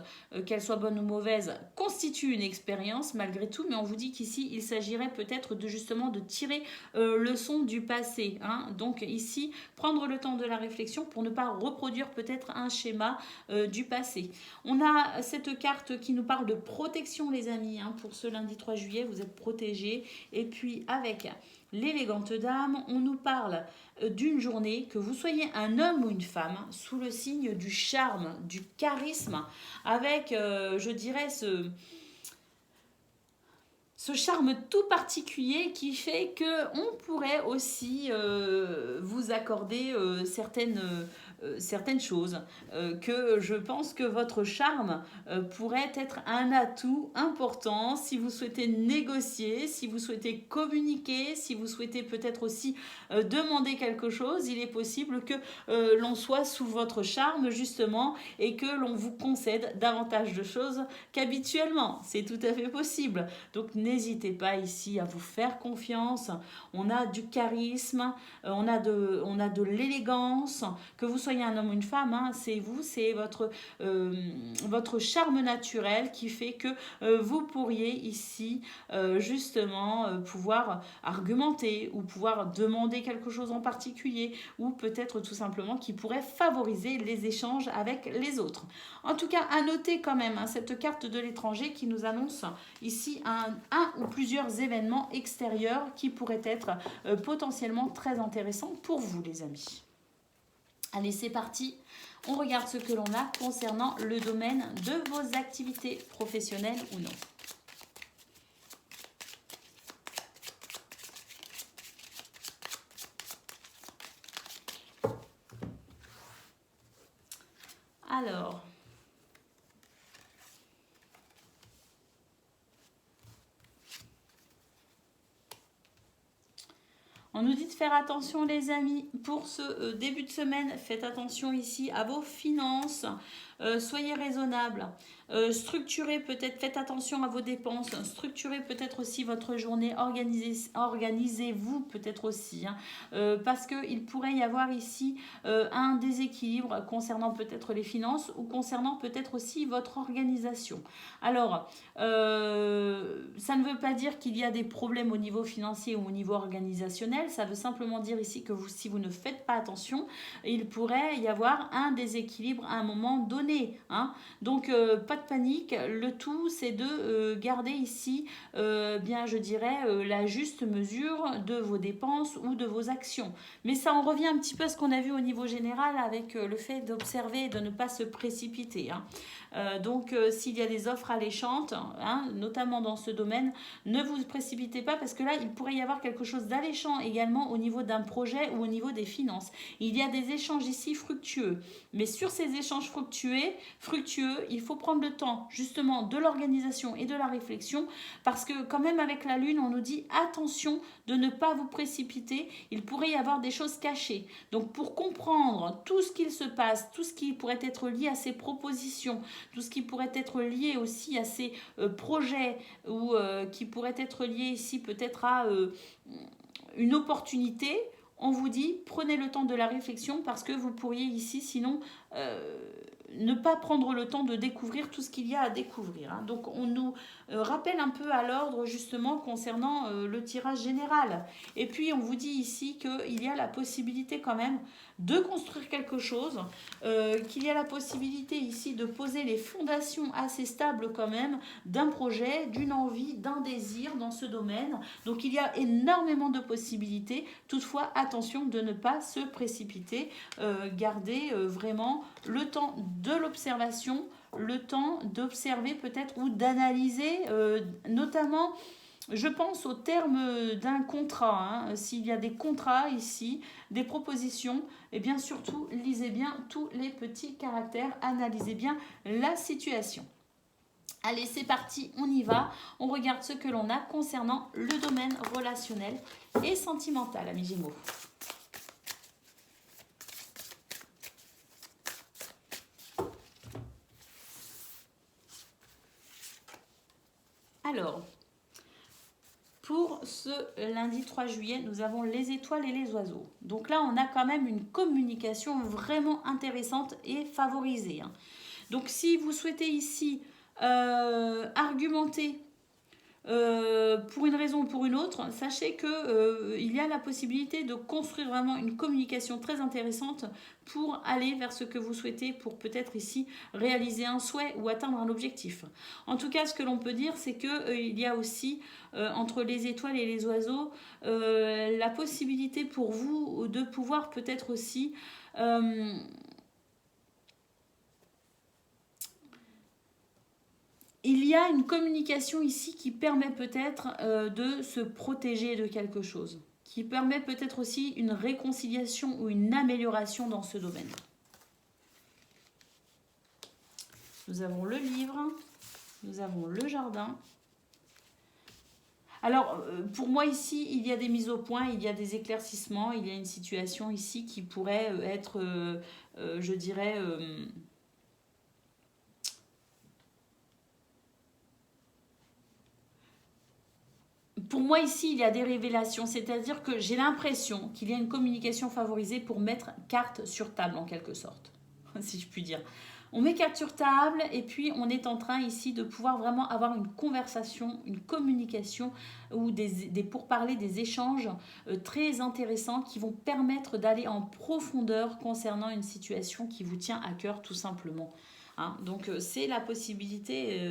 qu'elles soient bonnes ou mauvaises, constituent une expérience malgré tout, mais on vous dit qu'ici, il s'agirait peut-être de justement de tirer leçon du passé. Hein. Donc ici, prendre le temps de la réflexion pour ne pas reproduire peut-être un schéma du passé. On a cette carte qui nous parle de protection, les amis. Hein. Pour ce lundi 3 juillet, vous êtes protégés. Et puis avec l'élégante dame, on nous parle d'une journée, que vous soyez un homme ou une femme, sous le signe du charme, du charisme, avec, je dirais, ce charme tout particulier qui fait que on pourrait aussi vous accorder certaines choses, que je pense que votre charme pourrait être un atout important si vous souhaitez négocier, si vous souhaitez communiquer, si vous souhaitez peut-être aussi demander quelque chose. Il est possible que l'on soit sous votre charme justement et que l'on vous concède davantage de choses qu'habituellement. C'est tout à fait possible. Donc n'hésitez pas ici à vous faire confiance. On a du charisme, on a de l'élégance, que vous soyez un homme ou une femme, hein, c'est vous, c'est votre charme naturel qui fait que vous pourriez ici justement pouvoir argumenter ou pouvoir demander quelque chose en particulier ou peut-être tout simplement qui pourrait favoriser les échanges avec les autres. En tout cas, à noter quand même hein, cette carte de l'étranger qui nous annonce ici un ou plusieurs événements extérieurs qui pourraient être potentiellement très intéressants pour vous, les amis. Allez, c'est parti. On regarde ce que l'on a concernant le domaine de vos activités professionnelles ou non. Alors, on nous dit de faire attention les amis, pour ce début de semaine, faites attention ici à vos finances, soyez raisonnables, structurez peut-être, faites attention à vos dépenses, structurez peut-être aussi votre journée, organisez-vous peut-être aussi, hein, parce qu'il pourrait y avoir ici un déséquilibre concernant peut-être les finances ou concernant peut-être aussi votre organisation. Alors, ça ne veut pas dire qu'il y a des problèmes au niveau financier ou au niveau organisationnel, ça veut simplement dire ici que si vous ne faites pas attention, il pourrait y avoir un déséquilibre à un moment donné. Hein. Donc, pas de panique, le tout c'est de garder ici, bien je dirais, la juste mesure de vos dépenses ou de vos actions. Mais ça en revient un petit peu à ce qu'on a vu au niveau général avec le fait d'observer et de ne pas se précipiter. Hein. Donc, s'il y a des offres alléchantes, hein, notamment dans ce domaine, ne vous précipitez pas parce que là, il pourrait y avoir quelque chose d'alléchant également au niveau d'un projet ou au niveau des finances. Il y a des échanges ici fructueux. Mais sur ces échanges fructueux, il faut prendre le temps justement de l'organisation et de la réflexion parce que quand même avec la Lune, on nous dit attention de ne pas vous précipiter. Il pourrait y avoir des choses cachées. Donc, pour comprendre tout ce qu'il se passe, tout ce qui pourrait être lié à ces propositions, tout ce qui pourrait être lié aussi à ces projets ou qui pourrait être lié ici peut-être à une opportunité, on vous dit prenez le temps de la réflexion parce que vous pourriez ici sinon ne pas prendre le temps de découvrir tout ce qu'il y a à découvrir, hein. Donc on nous rappelle un peu à l'ordre justement concernant le tirage général. Et puis on vous dit ici qu'il y a la possibilité quand même de construire quelque chose, qu'il y a la possibilité ici de poser les fondations assez stables quand même d'un projet, d'une envie, d'un désir dans ce domaine. Donc il y a énormément de possibilités. Toutefois, attention de ne pas se précipiter. Gardez vraiment le temps de l'observation, le temps d'observer peut-être ou d'analyser, notamment je pense au terme d'un contrat, hein. S'il y a des contrats ici, des propositions, et bien surtout, lisez bien tous les petits caractères, analysez bien la situation. Allez, c'est parti, on y va. On regarde ce que l'on a concernant le domaine relationnel et sentimental, amis Gémeaux. Alors, pour ce lundi 3 juillet, nous avons les étoiles et les oiseaux. Donc là, on a quand même une communication vraiment intéressante et favorisée, hein. Donc si vous souhaitez ici argumenter pour une raison ou pour une autre, sachez que il y a la possibilité de construire vraiment une communication très intéressante pour aller vers ce que vous souhaitez, pour peut-être ici réaliser un souhait ou atteindre un objectif. En tout cas, ce que l'on peut dire, c'est que il y a aussi entre les étoiles et les oiseaux la possibilité pour vous de pouvoir peut-être aussi il y a une communication ici qui permet peut-être de se protéger de quelque chose, qui permet peut-être aussi une réconciliation ou une amélioration dans ce domaine. Nous avons le livre, nous avons le jardin. Alors, pour moi ici, il y a des mises au point, il y a des éclaircissements, il y a une situation ici qui pourrait être, je dirais... Pour moi ici, il y a des révélations, c'est-à-dire que j'ai l'impression qu'il y a une communication favorisée pour mettre carte sur table en quelque sorte, si je puis dire. On met carte sur table et puis on est en train ici de pouvoir vraiment avoir une conversation, une communication ou des pourparlers, des échanges très intéressants qui vont permettre d'aller en profondeur concernant une situation qui vous tient à cœur tout simplement, hein. Donc c'est la possibilité...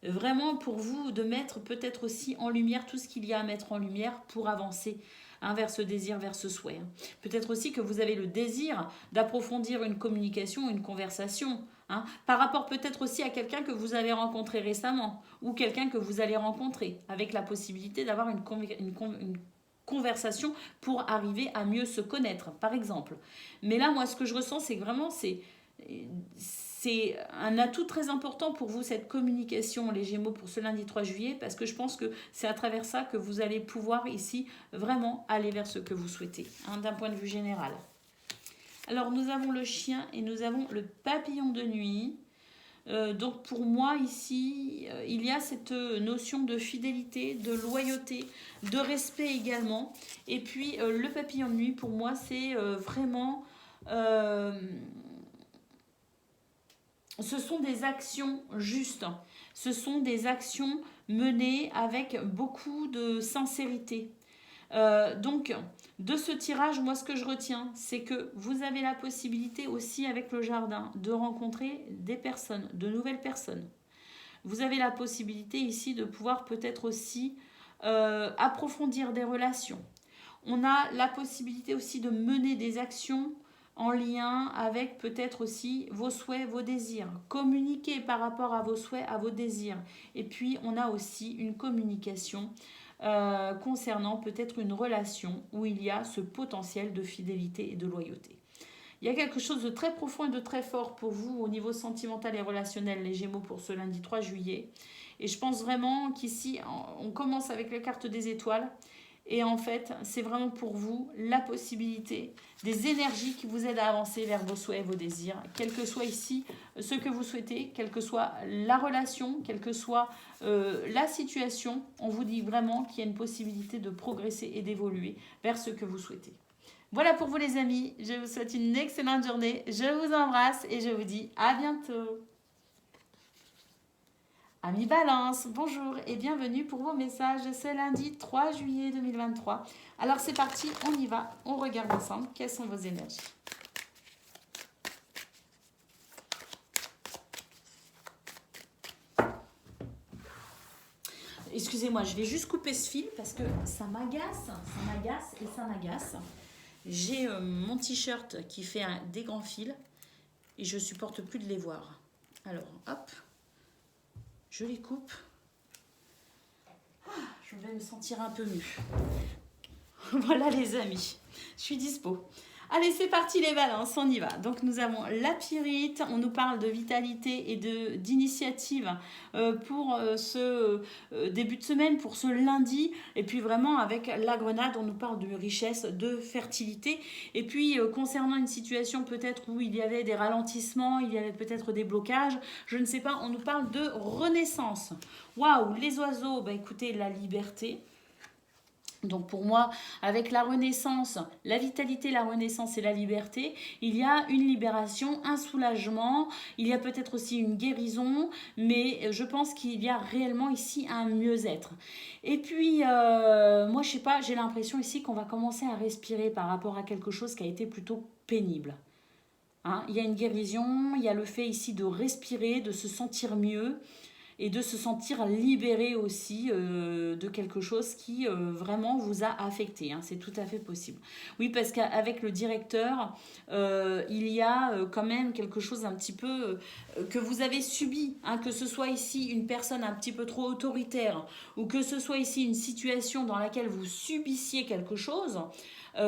vraiment pour vous de mettre peut-être aussi en lumière tout ce qu'il y a à mettre en lumière pour avancer, hein, vers ce désir, vers ce souhait, hein. Peut-être aussi que vous avez le désir d'approfondir une communication, une conversation, hein, par rapport peut-être aussi à quelqu'un que vous avez rencontré récemment ou quelqu'un que vous allez rencontrer, avec la possibilité d'avoir une conversation pour arriver à mieux se connaître, par exemple. Mais là, moi, ce que je ressens, c'est que vraiment, c'est un atout très important pour vous, cette communication, les Gémeaux, pour ce lundi 3 juillet, parce que je pense que c'est à travers ça que vous allez pouvoir ici vraiment aller vers ce que vous souhaitez, hein, d'un point de vue général. Alors, nous avons le chien et nous avons le papillon de nuit. Donc pour moi ici, il y a cette notion de fidélité, de loyauté, de respect également. Et puis le papillon de nuit, pour moi, c'est vraiment... ce sont des actions justes. Ce sont des actions menées avec beaucoup de sincérité. Donc, de ce tirage, moi, ce que je retiens, c'est que vous avez la possibilité aussi, avec le jardin, de rencontrer des personnes, de nouvelles personnes. Vous avez la possibilité ici de pouvoir peut-être aussi approfondir des relations. On a la possibilité aussi de mener des actions en lien avec peut-être aussi vos souhaits, vos désirs. Communiquer par rapport à vos souhaits, à vos désirs. Et puis, on a aussi une communication concernant peut-être une relation où il y a ce potentiel de fidélité et de loyauté. Il y a quelque chose de très profond et de très fort pour vous au niveau sentimental et relationnel, les Gémeaux, pour ce lundi 3 juillet. Et je pense vraiment qu'ici, on commence avec la carte des étoiles. Et en fait, c'est vraiment pour vous la possibilité, des énergies qui vous aident à avancer vers vos souhaits et vos désirs, quel que soit ici ce que vous souhaitez, quelle que soit la relation, quelle que soit la situation. On vous dit vraiment qu'il y a une possibilité de progresser et d'évoluer vers ce que vous souhaitez. Voilà pour vous les amis, je vous souhaite une excellente journée, je vous embrasse et je vous dis à bientôt. Amis Balance, bonjour et bienvenue pour vos messages ce lundi 3 juillet 2023. Alors c'est parti, on y va, on regarde ensemble quelles sont vos énergies. Excusez-moi, je vais juste couper ce fil parce que ça m'agace et ça m'agace. J'ai mon t-shirt qui fait des grands fils et je supporte plus de les voir. Alors, hop, je les coupe. Je vais me sentir un peu mieux. Voilà les amis, je suis dispo. Allez, c'est parti les balances, on y va. Donc nous avons la pyrite, on nous parle de vitalité et d'initiative pour ce début de semaine, pour ce lundi. Et puis vraiment avec la grenade, on nous parle de richesse, de fertilité. Et puis concernant une situation peut-être où il y avait des ralentissements, il y avait peut-être des blocages, je ne sais pas, on nous parle de renaissance. Waouh, les oiseaux, bah écoutez, la liberté. Donc pour moi, avec la renaissance, la vitalité, la renaissance et la liberté, il y a une libération, un soulagement, il y a peut-être aussi une guérison, mais je pense qu'il y a réellement ici un mieux-être. Et puis, moi je sais pas, j'ai l'impression ici qu'on va commencer à respirer par rapport à quelque chose qui a été plutôt pénible. Hein, il y a une guérison, il y a le fait ici de respirer, de se sentir mieux et de se sentir libéré aussi de quelque chose qui vraiment vous a affecté. Hein, c'est tout à fait possible. Oui, parce qu'avec le directeur, il y a quand même quelque chose un petit peu que vous avez subi, hein, que ce soit ici une personne un petit peu trop autoritaire ou que ce soit ici une situation dans laquelle vous subissiez quelque chose.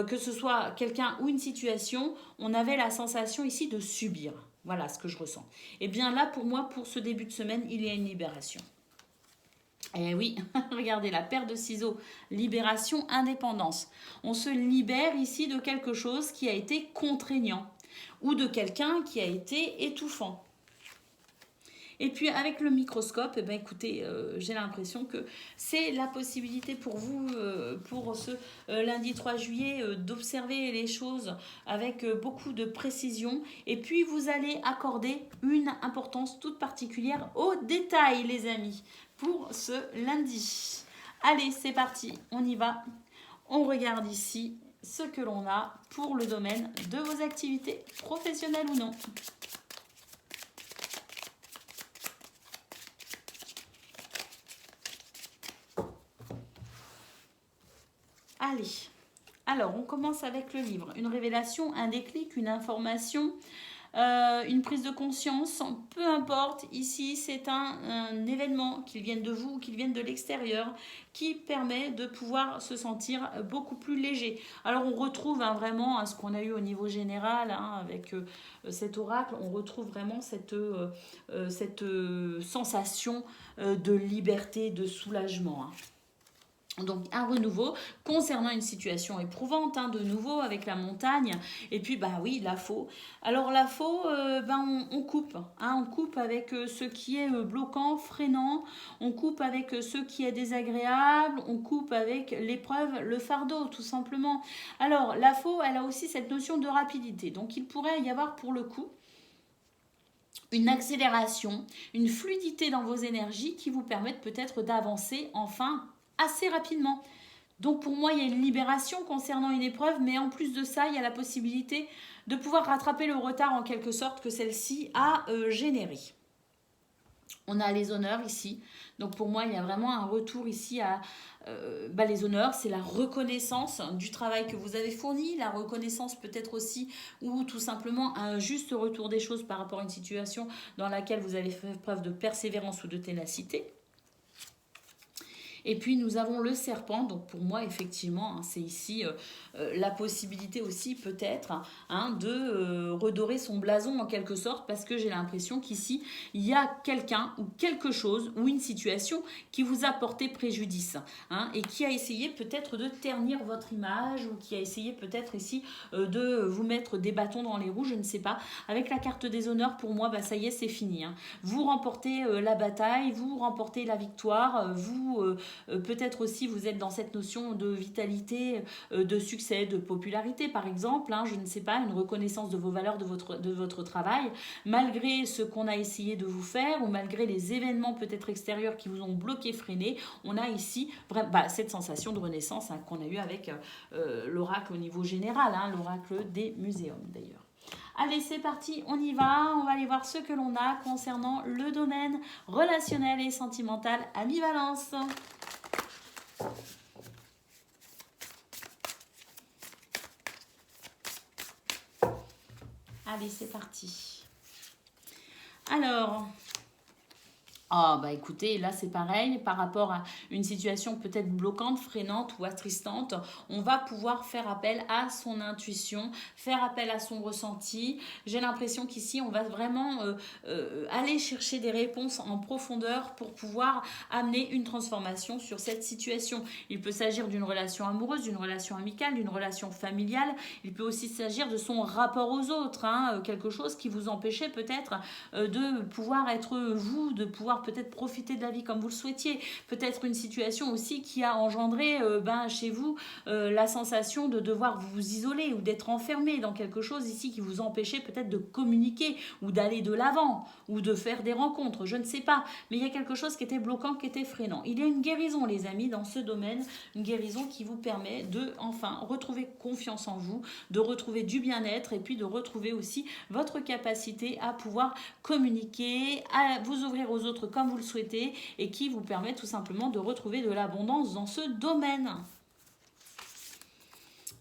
Que ce soit quelqu'un ou une situation, on avait la sensation ici de subir. Voilà ce que je ressens. Et bien là, pour moi, pour ce début de semaine, il y a une libération. Et oui, regardez, la paire de ciseaux, libération, indépendance. On se libère ici de quelque chose qui a été contraignant ou de quelqu'un qui a été étouffant. Et puis avec le microscope, eh ben, écoutez, j'ai l'impression que c'est la possibilité pour vous, pour ce lundi 3 juillet, d'observer les choses avec beaucoup de précision. Et puis vous allez accorder une importance toute particulière aux détails, les amis, pour ce lundi. Allez, c'est parti, on y va. On regarde ici ce que l'on a pour le domaine de vos activités professionnelles ou non. Allez, alors on commence avec le livre. Une révélation, un déclic, une information, une prise de conscience, peu importe. Ici, c'est un événement, qu'il vienne de vous ou qu'il vienne de l'extérieur, qui permet de pouvoir se sentir beaucoup plus léger. Alors on retrouve vraiment ce qu'on a eu au niveau général avec cet oracle, on retrouve vraiment cette sensation de liberté, de soulagement. Donc un renouveau concernant une situation éprouvante, de nouveau avec la montagne. Et puis bah oui, la faux. Alors la faux, on coupe. On coupe avec ce qui est bloquant, freinant. On coupe avec ce qui est désagréable. On coupe avec l'épreuve, le fardeau tout simplement. Alors la faux, elle a aussi cette notion de rapidité. Donc il pourrait y avoir pour le coup une accélération, une fluidité dans vos énergies qui vous permettent peut-être d'avancer enfin assez rapidement. Donc pour moi, il y a une libération concernant une épreuve, mais en plus de ça, il y a la possibilité de pouvoir rattraper le retard en quelque sorte que celle-ci a généré. On a les honneurs ici. Donc pour moi, il y a vraiment un retour ici à les honneurs. C'est la reconnaissance du travail que vous avez fourni, la reconnaissance peut-être aussi, ou tout simplement un juste retour des choses par rapport à une situation dans laquelle vous avez fait preuve de persévérance ou de ténacité. Et puis nous avons le serpent, donc pour moi effectivement c'est ici la possibilité aussi peut-être de redorer son blason en quelque sorte, parce que j'ai l'impression qu'ici il y a quelqu'un ou quelque chose ou une situation qui vous a porté préjudice et qui a essayé peut-être de ternir votre image, ou qui a essayé peut-être ici de vous mettre des bâtons dans les roues, je ne sais pas. Avec la carte des honneurs, pour moi ça y est, c'est fini. Vous remportez la bataille, vous remportez la victoire, vous peut-être aussi vous êtes dans cette notion de vitalité, de succès, de popularité par exemple, hein, je ne sais pas, une reconnaissance de vos valeurs, de votre travail, malgré ce qu'on a essayé de vous faire ou malgré les événements peut-être extérieurs qui vous ont bloqué, freiné, on a ici cette sensation de renaissance hein, qu'on a eu avec l'oracle au niveau général, hein, l'oracle des muséums d'ailleurs. Allez, c'est parti, on y va. On va aller voir ce que l'on a concernant le domaine relationnel et sentimental Ami-Balance. Allez, c'est parti. Alors, écoutez, là c'est pareil, par rapport à une situation peut-être bloquante, freinante ou attristante, on va pouvoir faire appel à son intuition, faire appel à son ressenti. J'ai l'impression qu'ici on va vraiment aller chercher des réponses en profondeur pour pouvoir amener une transformation sur cette situation. Il peut s'agir d'une relation amoureuse, d'une relation amicale, d'une relation familiale. Il peut aussi s'agir de son rapport aux autres, hein, quelque chose qui vous empêchait peut-être de pouvoir être vous, de pouvoir peut-être profiter de la vie comme vous le souhaitiez. Peut-être une situation aussi qui a engendré chez vous la sensation de devoir vous isoler ou d'être enfermé dans quelque chose ici qui vous empêchait peut-être de communiquer ou d'aller de l'avant ou de faire des rencontres, je ne sais pas. Mais il y a quelque chose qui était bloquant, qui était freinant. Il y a une guérison, les amis, dans ce domaine, une guérison qui vous permet de enfin retrouver confiance en vous, de retrouver du bien-être et puis de retrouver aussi votre capacité à pouvoir communiquer, à vous ouvrir aux autres comme vous le souhaitez et qui vous permet tout simplement de retrouver de l'abondance dans ce domaine.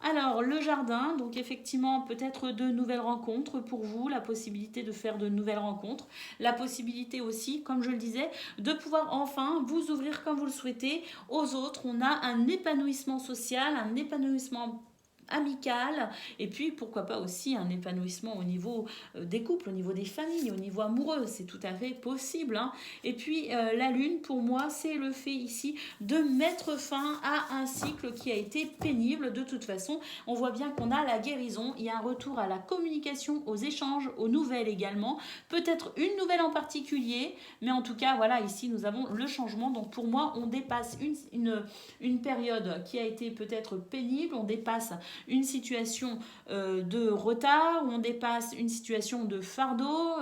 Alors, le jardin, donc effectivement, peut-être de nouvelles rencontres pour vous, la possibilité de faire de nouvelles rencontres, la possibilité aussi, comme je le disais, de pouvoir enfin vous ouvrir comme vous le souhaitez aux autres. On a un épanouissement social, un épanouissement amical et puis pourquoi pas aussi un épanouissement au niveau des couples, au niveau des familles, au niveau amoureux, c'est tout à fait possible hein. Et puis la lune pour moi c'est le fait ici de mettre fin à un cycle qui a été pénible. De toute façon on voit bien qu'on a la guérison, il y a un retour à la communication, aux échanges, aux nouvelles également, peut-être une nouvelle en particulier, mais en tout cas voilà, ici nous avons le changement. Donc pour moi on dépasse une période qui a été peut-être pénible, on dépasse une situation de retard, on dépasse une situation de fardeau,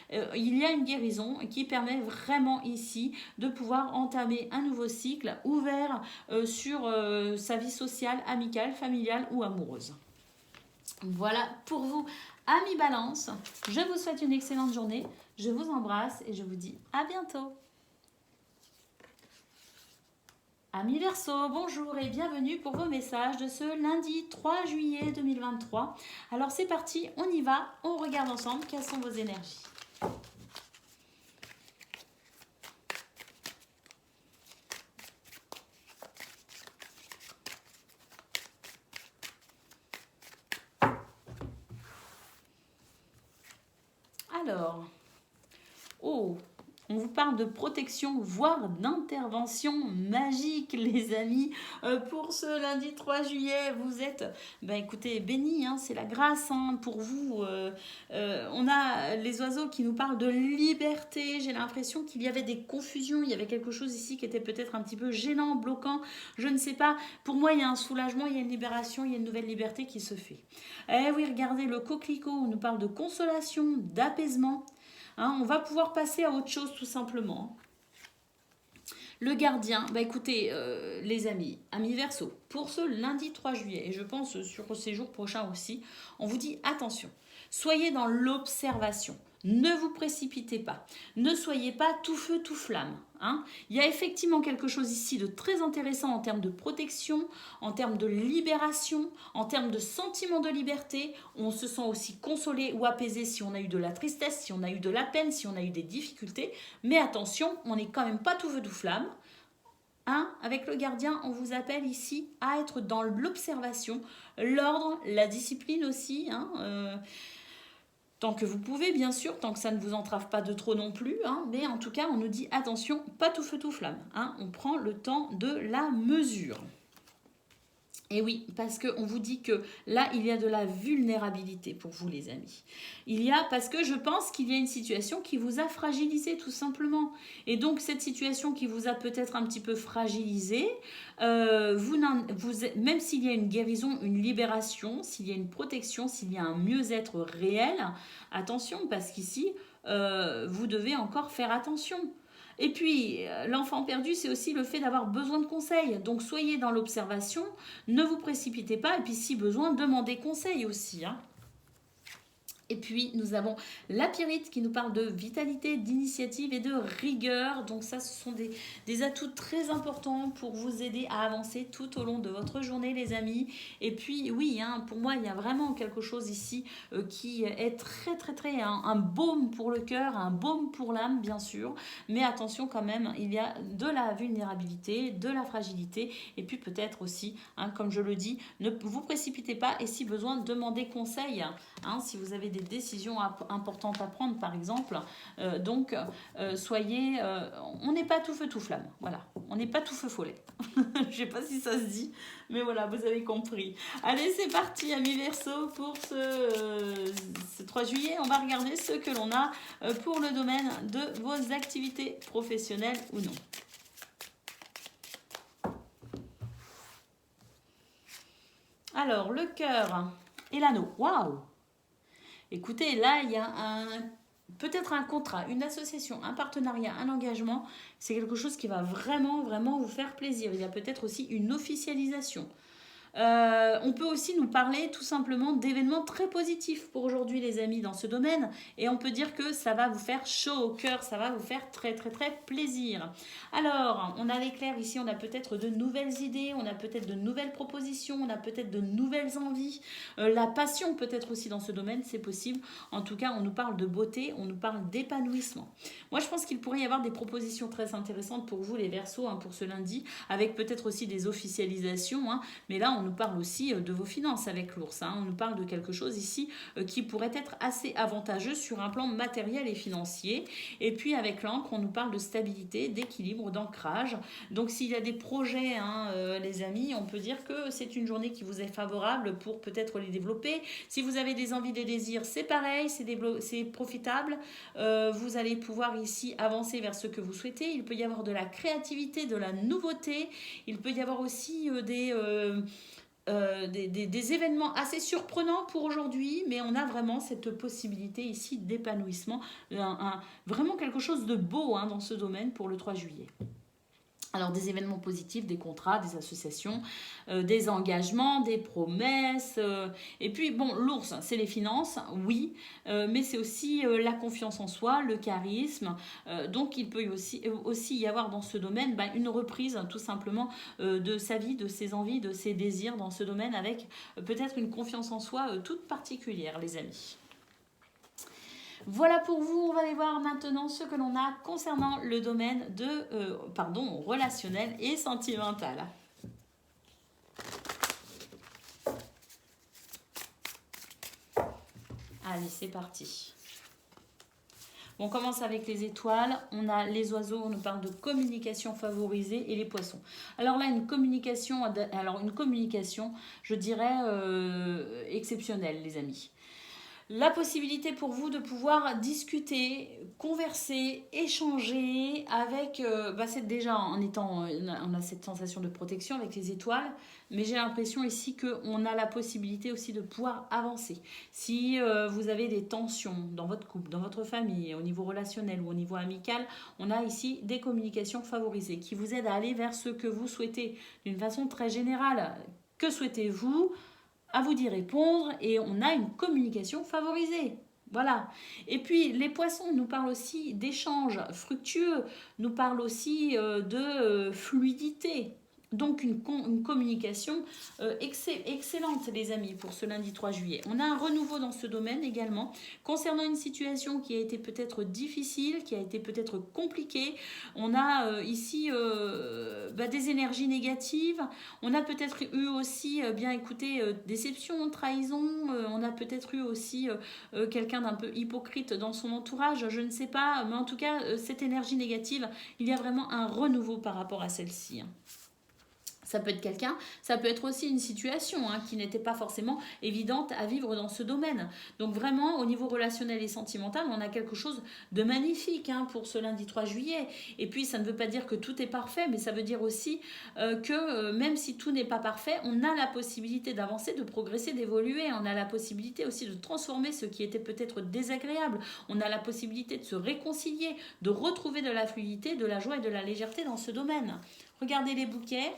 il y a une guérison qui permet vraiment ici de pouvoir entamer un nouveau cycle ouvert sur sa vie sociale, amicale, familiale ou amoureuse. Voilà pour vous, amis Balance. Je vous souhaite une excellente journée, je vous embrasse et je vous dis à bientôt. Amis Verseau, bonjour et bienvenue pour vos messages de ce lundi 3 juillet 2023. Alors c'est parti, on y va, on regarde ensemble quelles sont vos énergies. Alors, on vous parle de protection, voire d'intervention magique, les amis. Pour ce lundi 3 juillet, vous êtes, écoutez, bénis, hein, c'est la grâce hein, pour vous. On a les oiseaux qui nous parlent de liberté. J'ai l'impression qu'il y avait des confusions, il y avait quelque chose ici qui était peut-être un petit peu gênant, bloquant, je ne sais pas. Pour moi, il y a un soulagement, il y a une libération, il y a une nouvelle liberté qui se fait. Eh oui, regardez, le coquelicot, on nous parle de consolation, d'apaisement. Hein, on va pouvoir passer à autre chose tout simplement. Le gardien, écoutez les amis Verseau, pour ce lundi 3 juillet, et je pense sur ces jours prochains aussi, on vous dit attention, soyez dans l'observation. Ne vous précipitez pas, ne soyez pas tout feu, tout flamme. Hein. Il y a effectivement quelque chose ici de très intéressant en termes de protection, en termes de libération, en termes de sentiment de liberté. On se sent aussi consolé ou apaisé si on a eu de la tristesse, si on a eu de la peine, si on a eu des difficultés. Mais attention, on n'est quand même pas tout feu, tout flamme. Hein, avec le gardien, on vous appelle ici à être dans l'observation, l'ordre, la discipline aussi, hein, tant que vous pouvez, bien sûr, tant que ça ne vous entrave pas de trop non plus. Hein, mais en tout cas, on nous dit attention, pas tout feu, tout flamme. Hein, on prend le temps de la mesure. Et oui, parce qu'on vous dit que là, il y a de la vulnérabilité pour vous, les amis. Parce que je pense qu'il y a une situation qui vous a fragilisé, tout simplement. Et donc, cette situation qui vous a peut-être un petit peu fragilisé, même s'il y a une guérison, une libération, s'il y a une protection, s'il y a un mieux-être réel, attention, parce qu'ici, vous devez encore faire attention. Et puis, l'enfant perdu, c'est aussi le fait d'avoir besoin de conseils. Donc, soyez dans l'observation, ne vous précipitez pas, et puis, si besoin, demandez conseil aussi, hein. Et puis, nous avons la Pyrite qui nous parle de vitalité, d'initiative et de rigueur. Donc ça, ce sont des atouts très importants pour vous aider à avancer tout au long de votre journée, les amis. Et puis, oui, hein, pour moi, il y a vraiment quelque chose ici qui est très, très, très un baume pour le cœur, un baume pour l'âme, bien sûr. Mais attention quand même, il y a de la vulnérabilité, de la fragilité. Et puis peut-être aussi, hein, comme je le dis, ne vous précipitez pas et si besoin, demandez conseil. Hein, si vous avez des décisions importantes à prendre, par exemple. Donc, soyez... on n'est pas tout feu, tout flamme. Voilà. On n'est pas tout feu follet. Je ne sais pas si ça se dit, mais voilà, vous avez compris. Allez, c'est parti, amis Verseau, pour ce 3 juillet. On va regarder ce que l'on a pour le domaine de vos activités professionnelles ou non. Alors, le cœur et l'anneau. Waouh! Écoutez, là, il y a peut-être un contrat, une association, un partenariat, un engagement. C'est quelque chose qui va vraiment, vraiment vous faire plaisir. Il y a peut-être aussi une officialisation. On peut aussi nous parler tout simplement d'événements très positifs pour aujourd'hui, les amis, dans ce domaine. Et on peut dire que ça va vous faire chaud au cœur, ça va vous faire très très très plaisir. Alors, on a l'éclair ici, on a peut-être de nouvelles idées, on a peut-être de nouvelles propositions, on a peut-être de nouvelles envies. La passion peut-être aussi dans ce domaine, c'est possible. En tout cas, on nous parle de beauté, on nous parle d'épanouissement. Moi, je pense qu'il pourrait y avoir des propositions très intéressantes pour vous, les Verseaux, hein, pour ce lundi, avec peut-être aussi des officialisations. Hein, mais là, on nous parle aussi de vos finances avec l'ours. Hein. On nous parle de quelque chose ici qui pourrait être assez avantageux sur un plan matériel et financier. Et puis avec l'encre, on nous parle de stabilité, d'équilibre, d'ancrage. Donc s'il y a des projets, hein, les amis, on peut dire que c'est une journée qui vous est favorable pour peut-être les développer. Si vous avez des envies, des désirs, c'est pareil, c'est profitable. Vous allez pouvoir ici avancer vers ce que vous souhaitez. Il peut y avoir de la créativité, de la nouveauté. Il peut y avoir aussi des événements assez surprenants pour aujourd'hui, mais on a vraiment cette possibilité ici d'épanouissement, vraiment quelque chose de beau, hein, dans ce domaine pour le 3 juillet. Alors des événements positifs, des contrats, des associations, des engagements, des promesses. Et puis bon, l'ours, c'est les finances, oui, mais c'est aussi la confiance en soi, le charisme. Donc il peut aussi y avoir dans ce domaine une reprise tout simplement de sa vie, de ses envies, de ses désirs dans ce domaine avec peut-être une confiance en soi toute particulière, les amis. Voilà pour vous, on va aller voir maintenant ce que l'on a concernant le domaine relationnel et sentimental. Allez, c'est parti. On commence avec les étoiles, on a les oiseaux, on nous parle de communication favorisée et les poissons. Alors là, une communication, je dirais, exceptionnelle, les amis. La possibilité pour vous de pouvoir discuter, converser, échanger avec, c'est déjà on a cette sensation de protection avec les étoiles, mais j'ai l'impression ici qu'on a la possibilité aussi de pouvoir avancer. Si vous avez des tensions dans votre couple, dans votre famille, au niveau relationnel ou au niveau amical, on a ici des communications favorisées qui vous aident à aller vers ce que vous souhaitez d'une façon très générale. Que souhaitez-vous ? À vous d'y répondre et on a une communication favorisée. Voilà. Et puis les poissons nous parlent aussi d'échanges fructueux, nous parlent aussi de fluidité. Donc une communication excellente, les amis, pour ce lundi 3 juillet. On a un renouveau dans ce domaine également, concernant une situation qui a été peut-être difficile, qui a été peut-être compliquée. On a ici des énergies négatives. On a peut-être eu aussi, déception, trahison. On a peut-être eu aussi quelqu'un d'un peu hypocrite dans son entourage, je ne sais pas. Mais en tout cas, cette énergie négative, il y a vraiment un renouveau par rapport à celle-ci. Ça peut être quelqu'un, ça peut être aussi une situation qui n'était pas forcément évidente à vivre dans ce domaine. Donc vraiment, au niveau relationnel et sentimental, on a quelque chose de magnifique pour ce lundi 3 juillet. Et puis, ça ne veut pas dire que tout est parfait, mais ça veut dire aussi que même si tout n'est pas parfait, on a la possibilité d'avancer, de progresser, d'évoluer. On a la possibilité aussi de transformer ce qui était peut-être désagréable. On a la possibilité de se réconcilier, de retrouver de la fluidité, de la joie et de la légèreté dans ce domaine. Regardez les bouquets.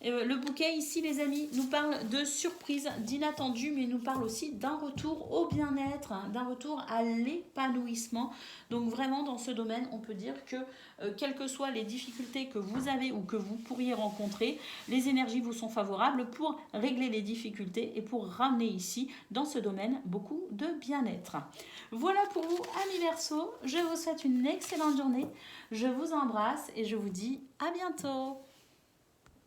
Le bouquet ici, les amis, nous parle de surprise, d'inattendu, mais nous parle aussi d'un retour au bien-être, d'un retour à l'épanouissement. Donc vraiment, dans ce domaine, on peut dire que quelles que soient les difficultés que vous avez ou que vous pourriez rencontrer, les énergies vous sont favorables pour régler les difficultés et pour ramener ici, dans ce domaine, beaucoup de bien-être. Voilà pour vous, amis Verseaux. Je vous souhaite une excellente journée. Je vous embrasse et je vous dis à bientôt.